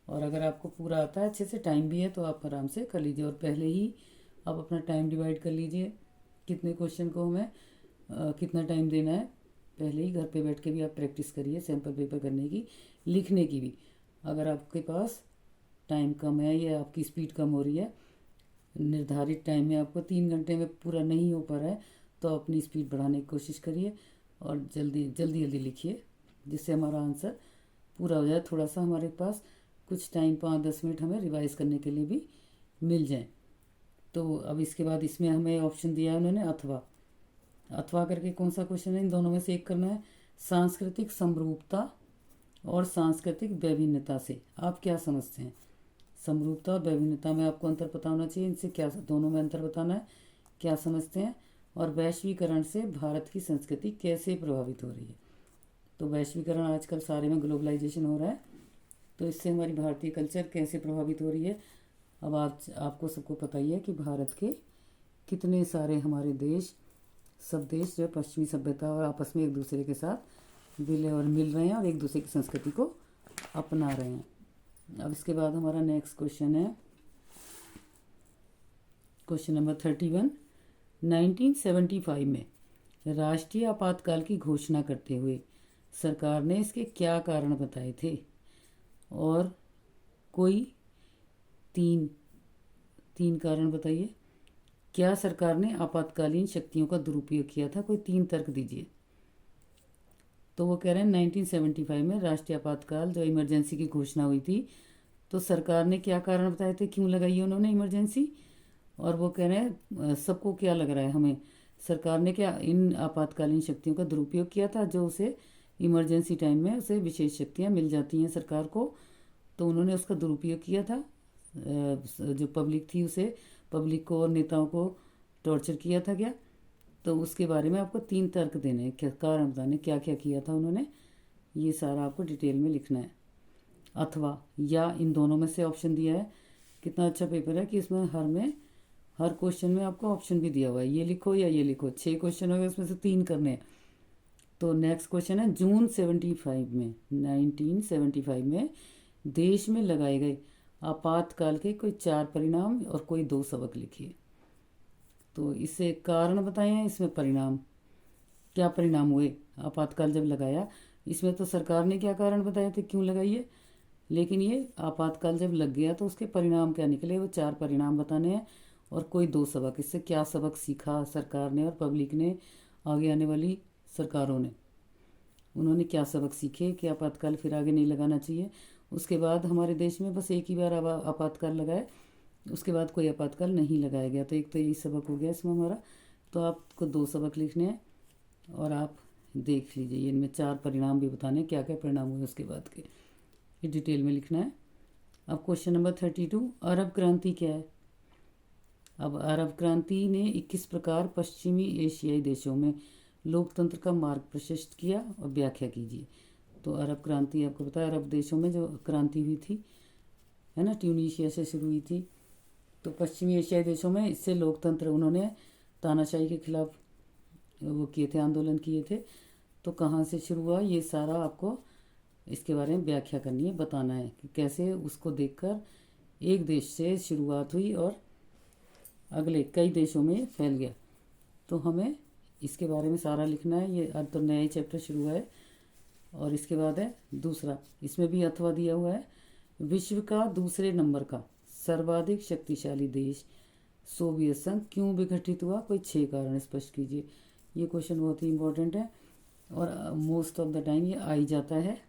और अगर आपको पूरा आता है, अच्छे से टाइम भी है, तो आप आराम से कर लीजिए। और पहले ही आप अपना टाइम डिवाइड कर लीजिए, कितने क्वेश्चन को हमें कितना टाइम देना है। पहले ही घर पे बैठ के भी आप प्रैक्टिस करिए, सैम्पल पेपर करने की, लिखने की भी। अगर आपके पास टाइम कम है या आपकी स्पीड कम हो रही है, निर्धारित टाइम में आपको 3 घंटे में पूरा नहीं हो पा रहा है, तो अपनी स्पीड बढ़ाने की कोशिश करिए। और जल्दी जल्दी जल्दी लिखिए जिससे हमारा आंसर पूरा हो जाए। थोड़ा सा हमारे पास कुछ टाइम 5-10 मिनट हमें रिवाइज करने के लिए भी मिल जाए। तो अब इसके बाद इसमें हमें ऑप्शन दिया है उन्होंने अथवा। अथवा करके कौन सा क्वेश्चन है, इन दोनों में से एक करना है। सांस्कृतिक समरूपता और सांस्कृतिक विभिन्नता से आप क्या समझते हैं? समरूपता और विभिन्नता में आपको अंतर पता होना चाहिए। इनसे क्या, दोनों में अंतर बताना है, क्या समझते हैं। और वैश्वीकरण से भारत की संस्कृति कैसे प्रभावित हो रही है? तो वैश्वीकरण आजकल सारे में ग्लोबलाइजेशन हो रहा है, तो इससे हमारी भारतीय कल्चर कैसे प्रभावित हो रही है। अब आपको सबको पता ही है कि भारत के कितने सारे हमारे देश, सब देश जो पश्चिमी सभ्यता और आपस में एक दूसरे के साथ विलय और मिल रहे हैं और एक दूसरे की संस्कृति को अपना रहे हैं। अब इसके बाद हमारा नेक्स्ट क्वेश्चन है क्वेश्चन नंबर 31। 1975 में राष्ट्रीय आपातकाल की घोषणा करते हुए सरकार ने इसके क्या कारण बताए थे? और कोई तीन कारण बताइए। क्या सरकार ने आपातकालीन शक्तियों का दुरुपयोग किया था? कोई 3 तर्क दीजिए। तो वो कह रहे हैं 1975 में राष्ट्रीय आपातकाल जो इमरजेंसी की घोषणा हुई थी, तो सरकार ने क्या कारण बताए थे, क्यों लगाई है उन्होंने इमरजेंसी। और वो कह रहे हैं सबको क्या लग रहा है हमें, सरकार ने क्या इन आपातकालीन शक्तियों का दुरुपयोग किया था, जो उसे इमरजेंसी टाइम में उसे विशेष शक्तियाँ मिल जाती हैं सरकार को, तो उन्होंने उसका दुरुपयोग किया था। जो पब्लिक थी उसे, पब्लिक को और नेताओं को टॉर्चर किया था क्या? तो उसके बारे में आपको 3 तर्क देने हैं, क्या कारण बताने क्या क्या किया था उन्होंने, ये सारा आपको डिटेल में लिखना है। अथवा या इन दोनों में से ऑप्शन दिया है। कितना अच्छा पेपर है कि इसमें हर क्वेश्चन में आपको ऑप्शन भी दिया हुआ है, ये लिखो या ये लिखो। 6 क्वेश्चन हो गए, उसमें से 3 करने हैं। तो नेक्स्ट क्वेश्चन है, जून 1975 में देश में लगाए गए आपातकाल के कोई 4 परिणाम और कोई 2 सबक लिखिए। तो इससे कारण बताए हैं, इसमें परिणाम, क्या परिणाम हुए आपातकाल जब लगाया। इसमें तो सरकार ने क्या कारण बताए थे क्यों लगाइए, लेकिन ये आपातकाल जब लग गया तो उसके परिणाम क्या निकले, वो 4 परिणाम बताने हैं। और कोई 2 सबक, इससे क्या सबक सीखा सरकार ने और पब्लिक ने, आगे आने वाली सरकारों ने, उन्होंने क्या सबक सीखे कि आपातकाल फिर आगे नहीं लगाना चाहिए। उसके बाद हमारे देश में बस एक ही बार आपातकाल लगाए, उसके बाद कोई आपातकाल नहीं लगाया गया। तो एक तो यही सबक हो गया इसमें हमारा। तो आपको 2 सबक लिखने हैं और आप देख लीजिए, इनमें 4 परिणाम भी बताने, क्या क्या परिणाम हुए उसके बाद के, ये डिटेल में लिखना है। अब क्वेश्चन नंबर 32, अरब क्रांति क्या है? अब अरब क्रांति ने 21 प्रकार पश्चिमी एशियाई देशों में लोकतंत्र का मार्ग प्रशस्त किया और व्याख्या कीजिए। तो अरब क्रांति आपको पता है, अरब देशों में जो क्रांति हुई थी, है ना, ट्यूनीशिया से शुरू हुई थी। तो पश्चिमी एशियाई देशों में इससे लोकतंत्र, उन्होंने तानाशाही के खिलाफ वो किए थे, आंदोलन किए थे। तो कहाँ से शुरू हुआ, ये सारा आपको इसके बारे में व्याख्या करनी है, बताना है कि कैसे उसको देखकर एक देश से शुरुआत हुई और अगले कई देशों में फैल गया। तो हमें इसके बारे में सारा लिखना है। ये अब तो नया ही चैप्टर शुरू हुआ है। और इसके बाद है दूसरा, इसमें भी अथवा दिया हुआ है, विश्व का दूसरे नंबर का सर्वाधिक शक्तिशाली देश सोवियत संघ क्यों विघटित हुआ, कोई 6 कारण स्पष्ट कीजिए। ये क्वेश्चन बहुत ही इंपॉर्टेंट है और मोस्ट ऑफ द टाइम ये आ ही जाता है।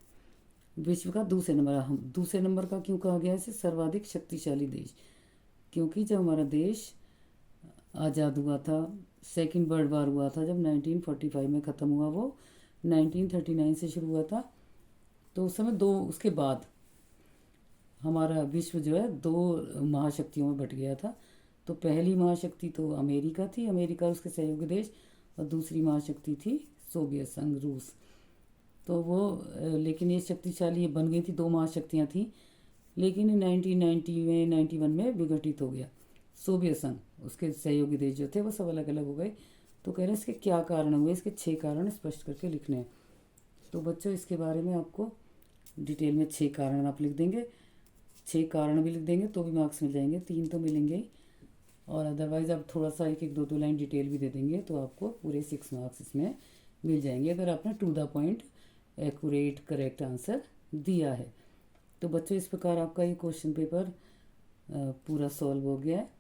विश्व का दूसरे नंबर, हम दूसरे नंबर का क्यों कहा गया इसे, सर्वाधिक शक्तिशाली देश, क्योंकि जब हमारा देश आज़ाद हुआ था, सेकेंड वर्ल्ड वार हुआ था जब 1945 में ख़त्म हुआ, वो 1939 से शुरू हुआ था। तो उस समय उसके बाद हमारा विश्व जो है 2 महाशक्तियों में बट गया था। तो पहली महाशक्ति तो अमेरिका थी, अमेरिका उसके सहयोगी देश, और दूसरी महाशक्ति थी सोवियत संघ, रूस। तो वो लेकिन ये शक्तिशाली बन गई थी, 2 महाशक्तियाँ थीं, लेकिन 1990 में 91 में विघटित हो गया सोवियत संघ, उसके सहयोगी देश जो थे वो सब अलग अलग हो गए। तो कह रहे हैं इसके क्या कारण हुए, इसके 6 कारण स्पष्ट करके लिखने हैं। तो बच्चों इसके बारे में आपको डिटेल में 6 कारण आप लिख देंगे, 6 कारण भी लिख देंगे तो भी मार्क्स मिल जाएंगे, 3 तो मिलेंगे ही। और अदरवाइज़ आप थोड़ा सा 1-1, 2-2 लाइन डिटेल भी दे देंगे तो आपको पूरे 6 मार्क्स इसमें मिल जाएंगे, अगर आपने to the point accurate correct answer दिया है। तो बच्चों इस प्रकार आपका ये क्वेश्चन पेपर पूरा सॉल्व हो गया है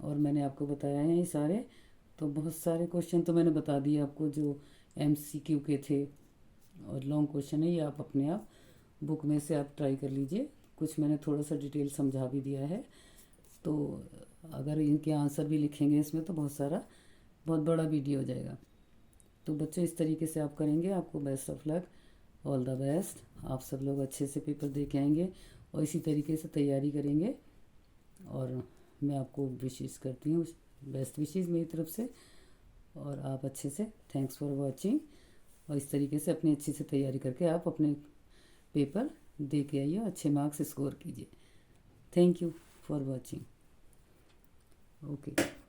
और मैंने आपको बताया है ये सारे। तो बहुत सारे क्वेश्चन तो मैंने बता दिए आपको, जो MCQ के थे और लॉन्ग क्वेश्चन है, ये आप अपने आप बुक में से आप ट्राई कर लीजिए। कुछ मैंने थोड़ा सा डिटेल समझा भी दिया है, तो अगर इनके आंसर भी लिखेंगे इसमें तो बहुत बड़ा वीडियो हो जाएगा। तो बच्चों इस तरीके से आप करेंगे, आपको best of luck, all the best. आप सब लोग अच्छे से पेपर दे के आएंगे और इसी तरीके से तैयारी करेंगे, और मैं आपको विशेष करती हूँ, बेस्ट विशेष मेरी तरफ से। और आप अच्छे से, थैंक्स फॉर वॉचिंग, और इस तरीके से अपनी अच्छी से तैयारी करके आप अपने पेपर दे के आइए, अच्छे मार्क्स स्कोर कीजिए। Thank you for watching. Okay.